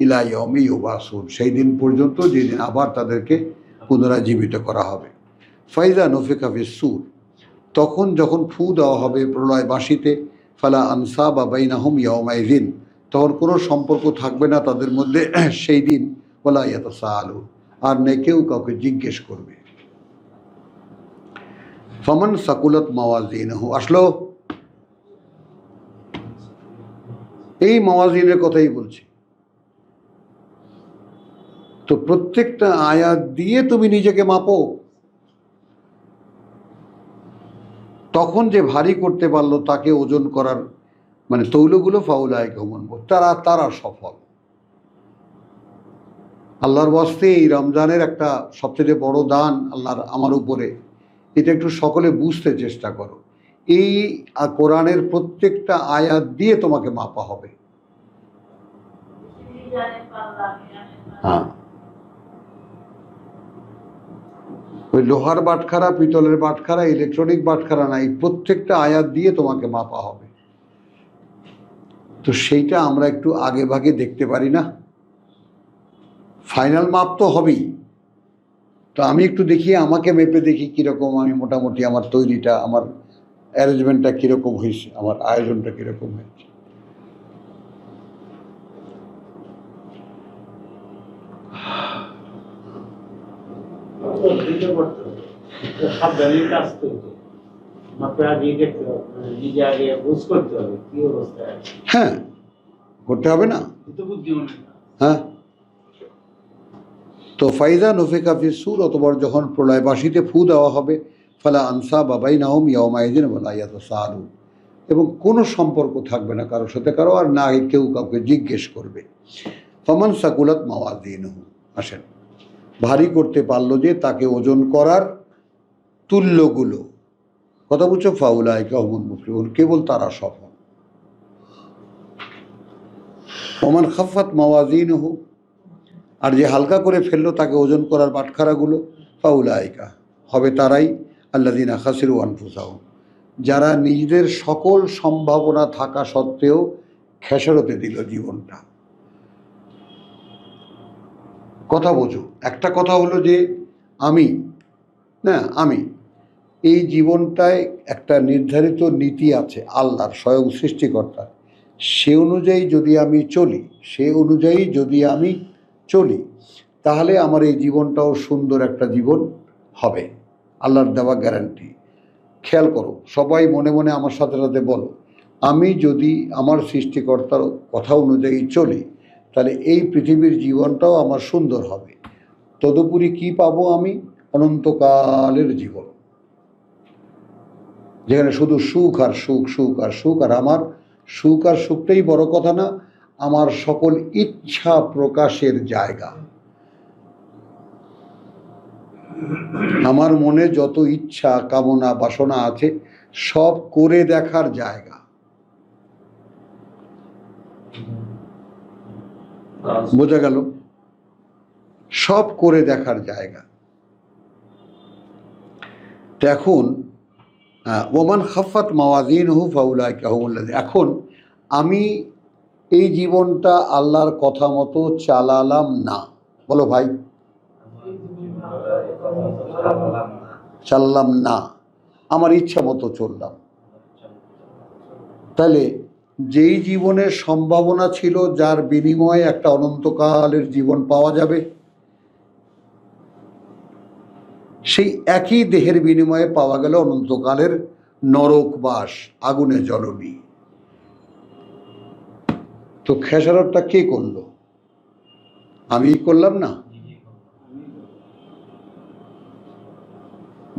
ইলা ইয়াউমি ইউবাসুন, সেই দিন পর্যন্ত যেদিন আবার তাদেরকে পুনরায় জীবিত করা হবে। ফাইজা নফিখা ফিস-সূর, তখন যখন ফু দেওয়া হবে প্রলয় বাঁশিতে, ফালা আনসাবা বাইনাহুম ইয়াউমাইযিন, তখন কোনো সম্পর্ক থাকবে না তাদের মধ্যে সেই দিন। ওয়ালা ইয়াতাসাআলুন, আর নেই কেউ কাউকে জিজ্ঞেস করবে। ফামান সাকুলাত মাওয়াজিনহু, আসলো এই মাওয়াজিনের কথাই বলছি। তো প্রত্যেকটা আয়াত দিয়ে তুমি নিজেকে মাপো। তখন যে ভারী করতে পারলো তাকে ওজন করার মানে তৌলগুলো, ফাউলাইকা হুমুল মুফলিহুন, তারা সফল। আল্লাহর ওয়াস্তে এই রমজানের একটা সবচেয়ে বড় দান আল্লাহর আমার উপরে, এটা একটু সকলে বুঝতে চেষ্টা করো। এই কোরআনের প্রত্যেকটা আয়াত দিয়ে তোমাকে মাপা হবে। হ্যাঁ, ওই লোহার বাটখারা, পিতলের বাটখারা, ইলেকট্রনিক বাটখারা না, এই প্রত্যেকটা আয়াত দিয়ে তোমাকে মাপা হবে। তো সেইটা আমরা একটু আগে ভাগে দেখতে পারি না। ফাইনাল মাপ তো হবেই। তো আমি একটু দেখি, আমাকে মেপে দেখি কীরকম আমি মোটামুটি, আমার তৈরিটা, আমার অ্যারেঞ্জমেন্টটা কীরকম হয়েছে, আমার আয়োজনটা কীরকম হয়েছে। হ্যাঁ, করতে হবে না? হ্যাঁ, তো ফাইজা নফিখা ফিস-সূর, অতঃপর যখন প্রলয় বাঁশিতে ফু দেওয়া হবে, ফালা আনসাবা বাইনাহুম ইয়াউমাইযিন ওয়ালা ইয়াতাসাআলুন, এবং কোনো সম্পর্ক থাকবে না কারোর সাথে কারো, আর না কেউ কাউকে জিজ্ঞেস করবে। ফামান সাকুলাত মাওয়াজিনহু, আসেন, ভারী করতে পারলো যে তাকে ওজন করার তুল্যগুলো, কথা বলছো, ফাউলাইকা হুমুল মুফলিহুন, কেবল তারা সফল। ওমান খাফাত মাওয়াজিনহু, আর যে হালকা করে ফেললো তাকে ওজন করার বাটখারাগুলো, ফাউলাইকা, হবে তারাই আল্লাযিনা খাসিরু আনফুসাহুম, যারা নিজেদের সকল সম্ভাবনা থাকা সত্ত্বেও খেসারতে দিল জীবনটা। কথা বোঝো, একটা কথা হলো যে আমি এই জীবনটায় একটা নির্ধারিত নীতি আছে আল্লাহর, স্বয়ং সৃষ্টিকর্তার, সে অনুযায়ী যদি আমি চলি তাহলে আমার এই জীবনটাও সুন্দর একটা জীবন হবে, আল্লাহর দেওয়া গ্যারান্টি। খেয়াল করো, সবাই মনে মনে আমার সাথে সাথে বলো, আমি যদি আমার সৃষ্টিকর্তার কথা অনুযায়ী চলি তাহলে এই পৃথিবীর জীবনটাও আমার সুন্দর হবে। তদুপরি কি পাবো আমি? অনন্তকালের জীবন, যেখানে শুধু সুখ আর সুখ, সুখ আর সুখ। আর আমার সুখ আর সুখটাই বড় কথা না, আমার সকল ইচ্ছা প্রকাশের জায়গা, আমার মনে যত ইচ্ছা কামনা বাসনা আছে সব করে দেখার জায়গা। বোঝা গেল? সব করে দেখার জায়গা। এখন ওমান খাফাত মাওয়াজিনহু ফাউলাইকা হুমুল লাযিন, এখন আমি এই জীবনটা আল্লাহর কথা মতো চালালাম না, বলো ভাই, চাললাম না, আমার ইচ্ছা মতো চললাম, তাহলে যেই জীবনের সম্ভাবনা ছিল যার বিনিময়ে একটা অনন্তকালের জীবন পাওয়া যাবে, সেই একই দেহের বিনিময়ে পাওয়া গেল অনন্তকালের নরকবাস, আগুনে জ্বলনি। তো খেসারতটা কে করলো? আমি করলাম না?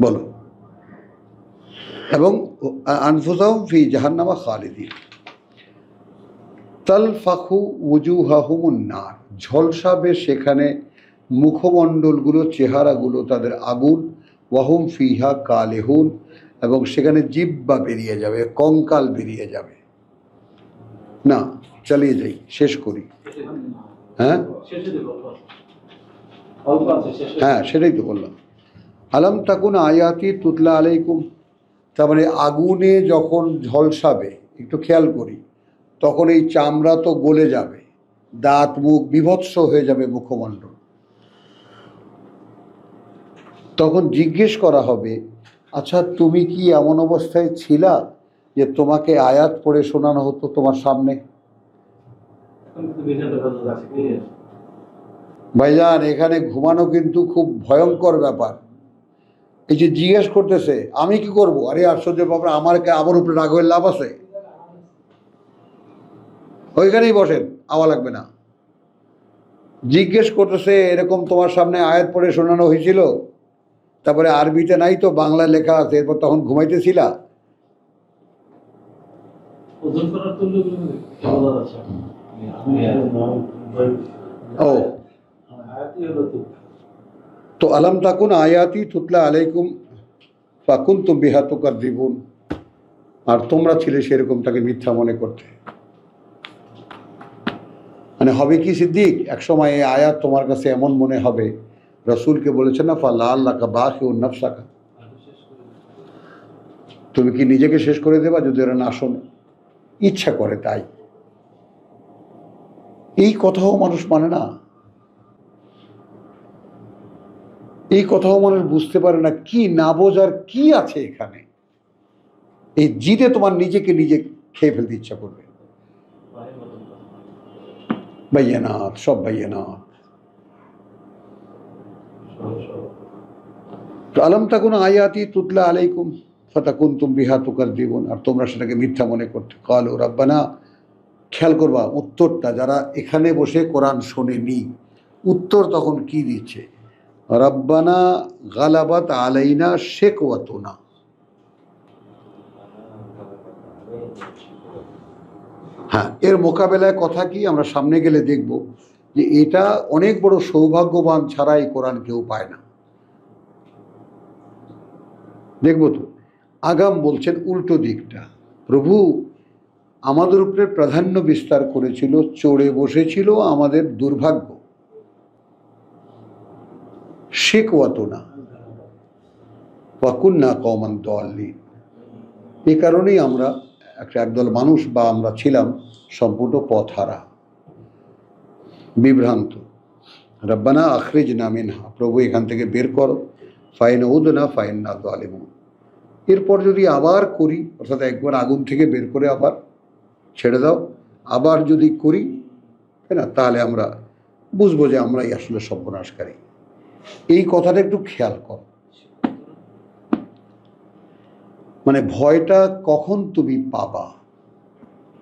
বলো। এবং আনফুসাহুম ফি জাহান্নামা খালিদিন তালফাখু উজুহাহুমুন নার, ঝলসাবে সেখানে মুখমণ্ডলগুলো, চেহারাগুলো তাদের আগুন, ওয়াহুম ফিহা কালেহুন, এবং সেখানে জিহ্বা বেরিয়ে যাবে, কঙ্কাল বেরিয়ে যাবে। না, চালিয়ে যাই, শেষ করি। হ্যাঁ হ্যাঁ, সেটাই তো বললাম। আলাম তাকুন আয়াতি তুতলা আলাইকুম, তার মানে আগুনে যখন ঝলসাবে, একটু খেয়াল করি, তখন এই চামড়া তো গলে যাবে, দাঁত মুখ বিভৎস হয়ে যাবে, মুখমণ্ডল। তখন জিজ্ঞেস করা হবে, আচ্ছা তুমি কি এমন অবস্থায় ছিলা যে তোমাকে আয়াত পড়ে শোনানো হতো তোমার সামনে? ভাইজান, এখানে ঘুমানো কিন্তু খুব ভয়ঙ্কর ব্যাপার। এই যে জিজ্ঞেস করতেছে আমি কি করব, আরে আশ্চর্য ব্যাপার, আমার উপরে রাগ হয়ে লাভ আছে? ওইখানেই বসেন, আওয়া লাগবে না। জিজ্ঞেস করতেছে এরকম তোমার সামনে আয়াত পড়ে শোনানো হয়েছিল, তারপরে আরবিতে নাই তো বাংলায় লেখা আছে, এরপর তখন ঘুমাইতেছিলা? ও তো আলাম তাকুন আয়াতি তুতলা আলাইকুম ফাকুনতুম বিহা তুকাযযিবুন, আর তোমরা ছিলে সেরকম তাকে মিথ্যা মনে করতে। মানে হবে কি সিদ্দিক, একসময় এই আয়াত তোমার কাছে এমন মনে হবে, রসুলকে বলেছে না ফালাআল্লাকা বাখিউন নাফসাকা, তুমি কি নিজেকে শেষ করে দেবা যদি ওরা না শোনে? ইচ্ছা করে তাই। এই কথাও মানুষ মানে না, এই কথাও মানুষ বুঝতে পারে না। কি না বোঝার কি আছে এখানে? এই জিদে তোমার নিজেকে নিজে খেয়ে ফেলতে ইচ্ছা করবে। বাইয়ানাত, সব বাইয়ানাত। তো আলাম তাকুন আয়াতি তুতলা আলাইকুম ফাতাকুনতুম বিহা তুকাযযিবুন, আর তোমরা সেটাকে মিথ্যা মনে করতে। ক্বালু রাব্বানা, খেয়াল করবা উত্তরটা, যারা এখানে বসে কোরআন শোনেনি, উত্তর তখন কি দিচ্ছে? রাব্বানা গালাবাত আলাইনা শিকওয়াতুনা। হ্যাঁ, এর মোকাবেলায় কথা কি আমরা সামনে গেলে দেখব যে এটা অনেক বড় সৌভাগ্যবান ছাড়া এই কোরআন কেউ পায় না। দেখব তো। আগাম বলছেন উল্টো দিকটা, প্রভু আমাদের উপরে প্রাধান্য বিস্তার করেছিল, চড়ে বসেছিল আমাদের দুর্ভাগ্য, শিকওয়াতুনা ওয়া কুন্না কওমান দাল্লিন, এই কারণেই আমরা একদল মানুষ বা আমরা ছিলাম সম্পূর্ণ পথহারা, বিভ্রান্ত। রব্বানা আখরিজনা মিনহা, প্রভু এখান থেকে বের করো, ফাইন উদনা ফাইন্না যালিমুন। এরপর যদি আবার করি, অর্থাৎ একবার আগুন থেকে বের করে আবার ছেড়ে দাও, আবার যদি করি, তাই না, তাহলে আমরা বুঝবো যে আমরাই আসলে সর্বনাশকারী। এই কথাটা একটু খেয়াল কর। মানে ভয়টা কখন তুমি পাবা?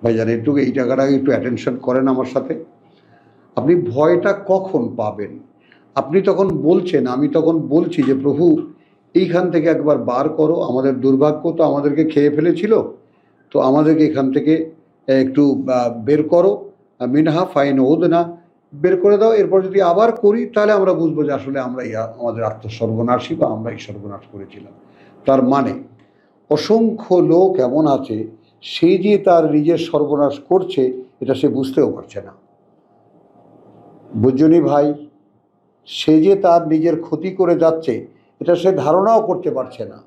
ভাইজান একটু এই জায়গাটাকে একটু অ্যাটেনশন করেন আমার সাথে। আপনি ভয়টা কখন পাবেন? আপনি তখন বলছেন, আমি তখন বলছি যে প্রভু এইখান থেকে একবার বার করো, আমাদের দুর্ভাগ্য তো আমাদেরকে খেয়ে ফেলেছিল, তো আমাদেরকে এখান থেকে একটু বের করো, মিনহা ফাইন ওদনা, বের করে দাও। এরপর যদি আবার করি তাহলে আমরা বুঝবো যে আসলে আমরা আমাদের আত্মসর্বনাশী বা আমরা এই সর্বনাশ করেছিলাম। তার মানে অসংখ্য লোক এমন আছে, সে যে তার নিজের সর্বনাশ করছে এটা সে বুঝতেও পারছে না। বুঝজনি ভাই, সে যে তার নিজের ক্ষতি করে যাচ্ছে এটা সে ধারণাও করতে পারছে না।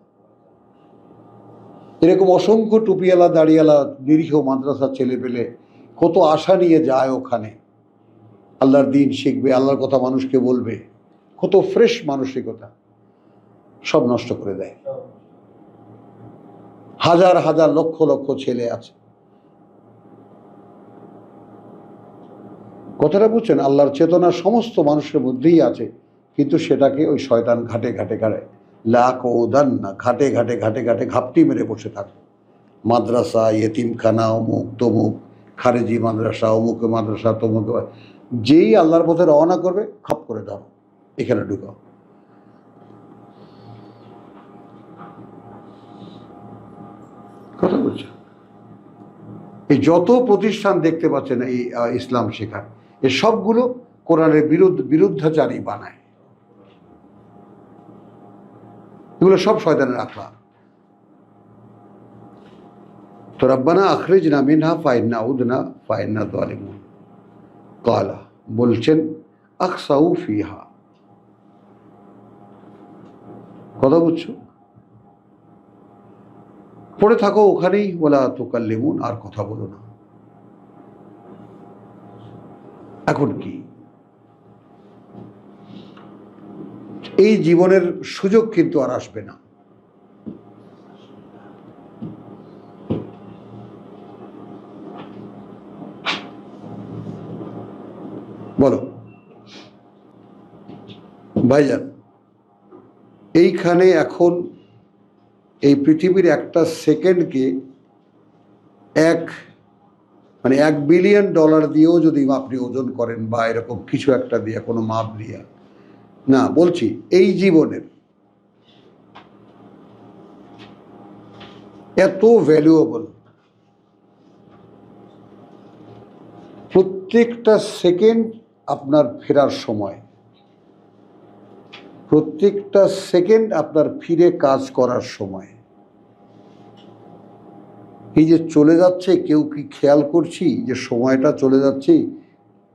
এরকম অসংখ্য টুপিওয়ালা দাড়িওয়ালা নিরীহ মাদ্রাসার ছেলে পেলে কত আশা নিয়ে যায় ওখানে, আল্লাহর দিন শিখবে, আল্লাহর কথা মানুষকে বলবে, কত ফ্রেশ মানসিকতা, সব নষ্ট করে দেয়। হাজার হাজার লক্ষ লক্ষ ছেলে আছে। কথাটা বুঝছেন? আল্লাহর চেতনা সমস্ত মানুষের মধ্যেই আছে, কিন্তু সেটাকে ওই শয়তান ঘাটে ঘাটে ঘাটে লাক ও দান না, ঘাটে ঘাটে ঘাটে ঘাটে ঘাপটি মেরে বসে থাকো। মাদ্রাসা, ইয়েতিমখানা, অমুক তমুক, খারেজি মাদ্রাসা, অমুকে মাদ্রাসা, তমুকে, যেই আল্লাহর পথে রওনা করবে খপ করে দাও, এখানে ঢুকাও। কথা বলছো? এই যত প্রতিষ্ঠান দেখতে পাচ্ছেন এই ইসলাম শেখার, এ সবগুলো কোরআনের বিরুদ্ধাচারী বানায়। এগুলো সব শয়তানের আখড়া। তো রব্বানা আখরিজনা মিনহা ফাইন্না উদনা ফাইন্না যালিমুন ক্বালা, বলছেন আকসাউ ফিহা। কথা বুঝছো? পড়ে থাকো ওখানেই, ওয়ালা তুকাল্লিমুন, আর কথা বলো না। এখন কি এই জীবনের সুযোগ কিন্তু আর আসবে না। বলো ভাইজান, এইখানে এখন এই পৃথিবীর একটা সেকেন্ডকে $1 বিলিয়ন দিয়েও যদি আপনি ওজন করেন, বা এরকম কিছু একটা দিয়ে, কোনো মাপ দিয়ে না, বলছি এই জীবনের এত ভ্যালুয়েবল, প্রত্যেকটা সেকেন্ড আপনার ফেরার সময়, প্রত্যেকটা সেকেন্ড আপনার ফিরে কাজ করার সময়। এই যে চলে যাচ্ছে, কেউ কি খেয়াল করছি যে সময়টা চলে যাচ্ছে?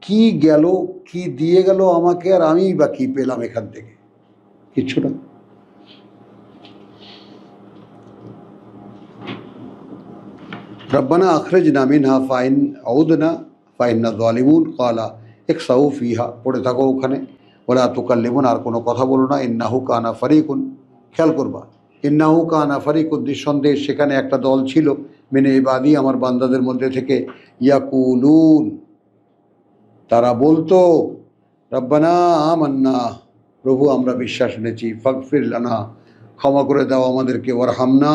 কি গেল, কি দিয়ে গেল আমাকে, আর আমি বা কি পেলাম এখান থেকে? কিছু না। রব্বানা আখরিজনা মিনহা ফাইন আউদনা ফাইন্না যালিমুন ক্বালা ইকসাউ ফিহা, পড়ে থাকো ওখানে, ওয়ালা তুকাল্লিমুন, আর কোনো কথা বলো না, ইন্নাহু কানা ফারিকুন, খেয়াল করবা, ইন্নাহু কানা ফারিকুন, নিঃসন্দেহ সেখানে একটা দল ছিল, মিন ইবাদি, আমার বান্দাদের মধ্যে থেকে, ইয়াকুলুন, তারা বলতো, রব্বানা আমান্না, প্রভু আমরা বিশ্বাস এনেছি, ফাগফির লানা, ক্ষমা করে দাও আমাদেরকে, ওয়ারহামনা,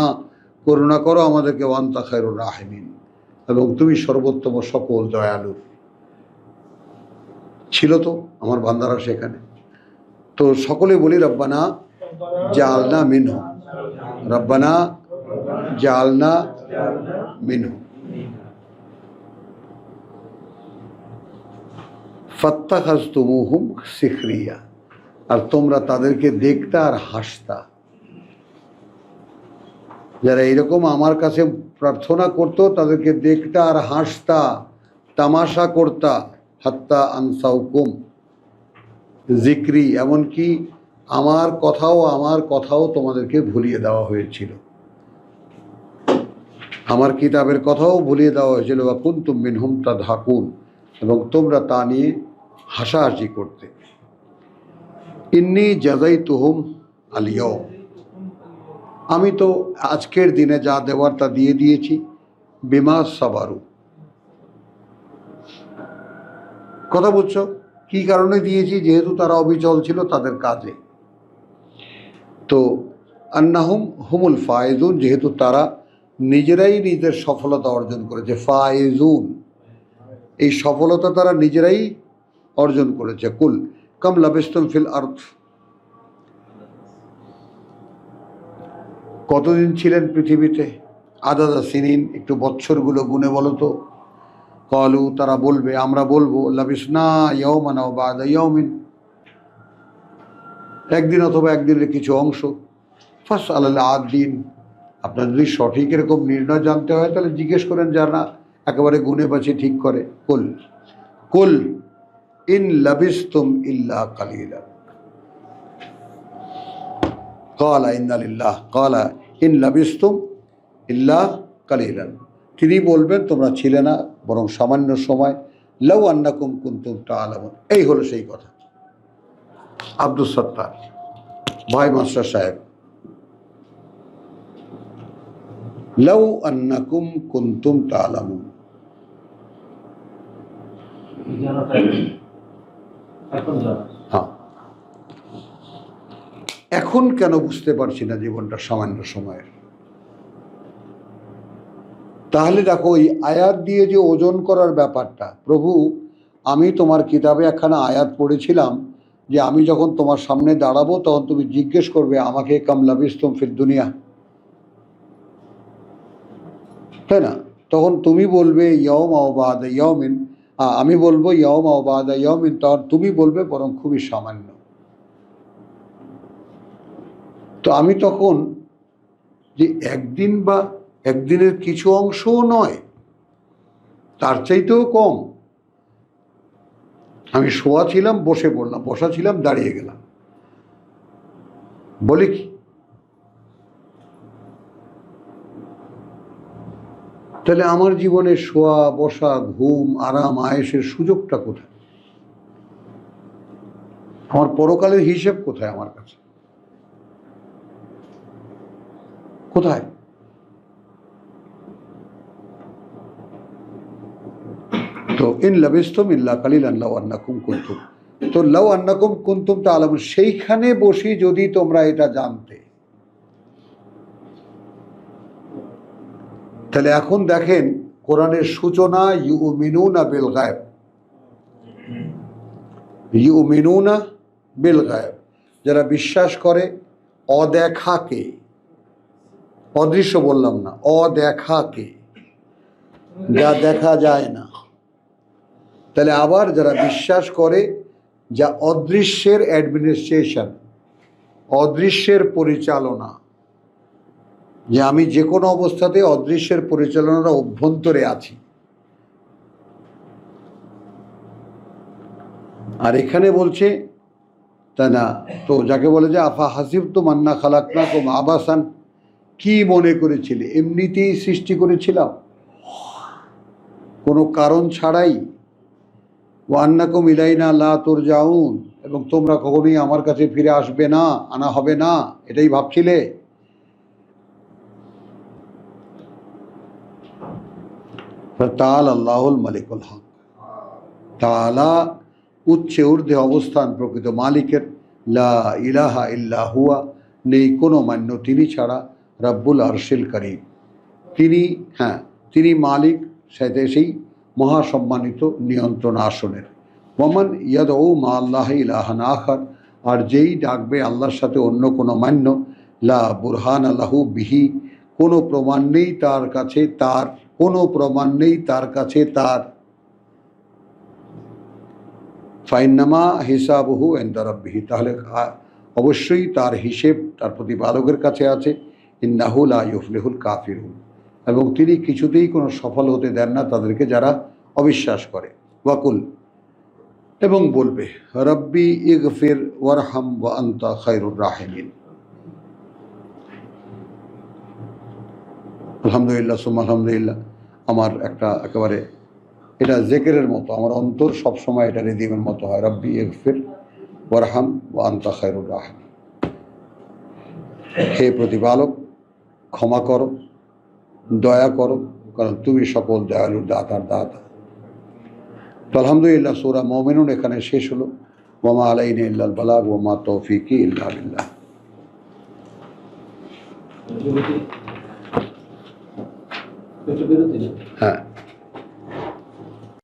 করুণা করো আমাদেরকে, ওয়া আনতা খায়রুর রাহিমিন, এবং তুমি সর্বোত্তম সকল দয়ালু। ছিল তো আমার বান্দারা সেখানে। তো সকলে বলি রব্বানা জাআলনা মিনহুম, রব্বানা জাআলনা মিনহুম ফাত্তাখাযতুমুহুম সিখরিয়া, আর তোমরা তাদেরকে দেখতা আর হাসতা। যারা এইরকম আমার কাছে প্রার্থনা করতো তাদেরকে দেখতা আর হাসতা, তামাশা করতা। হাত্তা আনসাউকুম জিক্রি, এমনকি আমার কথাও তোমাদেরকে ভুলিয়ে দেওয়া হয়েছিল, আমার কিতাবের কথাও ভুলিয়ে দেওয়া হয়েছিল। বা কুনতুম মিনহুম তাদহাকুন, এবং তোমরা তা নিয়ে হাসাহাসি করতে। ইন্নী জাযাইতুহুম আল ইয়াওম, আমি তো আজকের দিনে যা দেওয়ার তা দিয়ে দিয়েছি। বিমা সাবারু, কথা বুঝছো? কি কারণে দিয়েছি? যেহেতু তারা অবিচল ছিল তাদের কাজে। তো আন্নাহুম হুমুল ফায়েজুন, যেহেতু তারা নিজেরাই নিজের সফলতা অর্জন করেছে। ফায়েজুন, এই সফলতা তারা নিজেরাই অর্জন করেছে। কুল কাম লাবিস্তুম ফিল আরদ, কতদিন ছিলেন পৃথিবীতে? আদাদা সিনিন, একটু বৎসরগুলো গুনে বলো তো। ক্বালু, তারা বলবে, আমরা বলবো, লাবিসনা ইয়াওমান আও বা'দা ইয়াওমিন, একদিন অথবা একদিনের কিছু অংশ। ফাসআল আদ-দিন, আপনার যদি সঠিক এরকম নির্ণয় জানতে হয় তাহলে জিজ্ঞেস করেন যারা একেবারে গুনে বাছে ঠিক করে। কুল কুল ইন লাবিস্তুম ইল্লা কালিলা, ক্বালা ইন্না লিল্লাহ, ক্বালা ইন লাবিস্তুম ইল্লা কালিলান, তিনি বলবেন তোমরা ছিলে না বরং সামান্য সময়। লাউ আন্নাকুম কুনতুম তা'লামুন, এই হলো সেই কথা। আব্দুল সত্তার ভাই মাস্টার সাহেব, লাউ আন্নাকুম কুনতুম তা'লামুন, হ্যাঁ, এখন কেন বুঝতে পারছি না জীবনটা সামান্য সময়ের? তাহলে দেখো ওই আয়াত দিয়ে যে ওজন করার ব্যাপারটা, প্রভু আমি তোমার কিতাবে একখানা আয়াত পড়েছিলাম যে আমি যখন তোমার সামনে দাঁড়াবো তখন তুমি জিজ্ঞেস করবে আমাকে কাম লাবিস্তুম ফিদ দুনিয়া, তাই না? তখন তুমি বলবে ইয়ম আওবাদ ইয়মিন, আমি বলবো ইয়ম আওবাদ ইয়মিন, তখন তুমি বলবে বরং খুবই সামান্য। তো আমি তখন যে একদিন বা একদিনের কিছু অংশও নয়, তার চাইতেও কম, আমি শোয়া ছিলাম বসে পড়লাম, বসা ছিলাম দাঁড়িয়ে গেলাম, বলে কি? তাহলে আমার জীবনে শোয়া বসা ঘুম আরাম আয়েসের সুযোগটা কোথায়? আমার পরকালের হিসেব কোথায় আমার কাছে? কোথায়? তো ইন লাবিস্তুম ইল্লা কালিলান লাউ আন্নাকুম কুনতুম, তো লাউ আন্নাকুম কুনতুম তাআলামুন, সেইখানে বসে যদি তোমরা এটা জানতে। তাহলে এখন দেখেন কোরআনের সূচনা ইউমিনুনা বিল গায়ব, ইউমিনুনা বিল গায়ব, যারা বিশ্বাস করে অদেখাকে, অদৃশ্য বললাম না, অদেখাকে, যা দেখা যায় না। তাহলে আবার যারা বিশ্বাস করে যা অদৃশ্যের অ্যাডমিনিস্ট্রেশন, অদৃশ্যের পরিচালনা, যে আমি যে কোনো অবস্থাতে অদৃশ্যের পরিচালনার অভ্যন্তরে আছি। আর এখানে বলছে তাই না, তো যাকে বলে যে আফা হাসিবতুম আন্না খালাকনাকুম আবাসান, কি মনে করেছিলে এমনিতেই সৃষ্টি করেছিলাম কোনো কারণ ছাড়াই, ও আন্নাকুম ইলাইনা লা তুরজাউন, এবং তোমরা কখনোই আমার কাছে ফিরে আসবে না, আনা হবে না, এটাই ভাবছিলে? তাআলা আল্লাহুল মালিকুল হক, তাআলা উচ্চে ঊর্ধ্বে অবস্থান প্রকৃত মালিকের, লা ইলাহা ইল্লা হুয়া, নেই কোনো মান্য তিনি ছাড়া, রাব্বুল আরশিল কারীম, তিনি, হ্যাঁ তিনি মালিক, সাথে সেই মহাসম্মানিত নিয়ন্ত্রণ আসনের। ওয়ামান ইয়াদউ মা আল্লাহি ইলাহান আখার, আর যেই ডাকবে আল্লাহর সাথে অন্য কোনো মান্য, লা বুরহান লাহু বিহি, কোনো প্রমাণ নেই তার কাছে, তার কোনো প্রমাণ নেই তার কাছে তার, ফাইন্নামা হিসাবহু ইনদা রাব্বিহি, তাহলে অবশ্যই তার হিসেব তার প্রতিপালকের কাছে আছে। ইন্নাহু লা ইউফলিহুল কাফিরুন, এবং তিনি কিছুতেই কোনো সফল হতে দেন না তাদেরকে যারা অবিশ্বাস করে। ওয়াকুল, এবং বলবে রব্বি ইগফির ওয়ারহাম ওয়া আনতা খায়রুর রাহিমিন। আলহামদুলিল্লাহ সুম্মা আলহামদুলিল্লাহ, আমার একটা একেবারে এটা জেকেরের মতো, আমার অন্তর সবসময় এটা রিদিমের মতো হয়, রব্বি ইগফির ওয়ারহাম ওয়া আনতা খায়রুর রাহিমিন, হে প্রতিপালক ক্ষমা করো, দয়া করো, কারণ তুমি সকল দয়ালুর দাতার দাতা। তো আলহামদুলিল্লাহ সূরা মুমিনুন এখানে শেষ হলো। ওয়া মা আলাইনা ইল্লাল বালাগ ওয়া মা তৌফিকি ইল্লা বিল্লাহ। বিরতি, একটু বিরতি না? হ্যাঁ।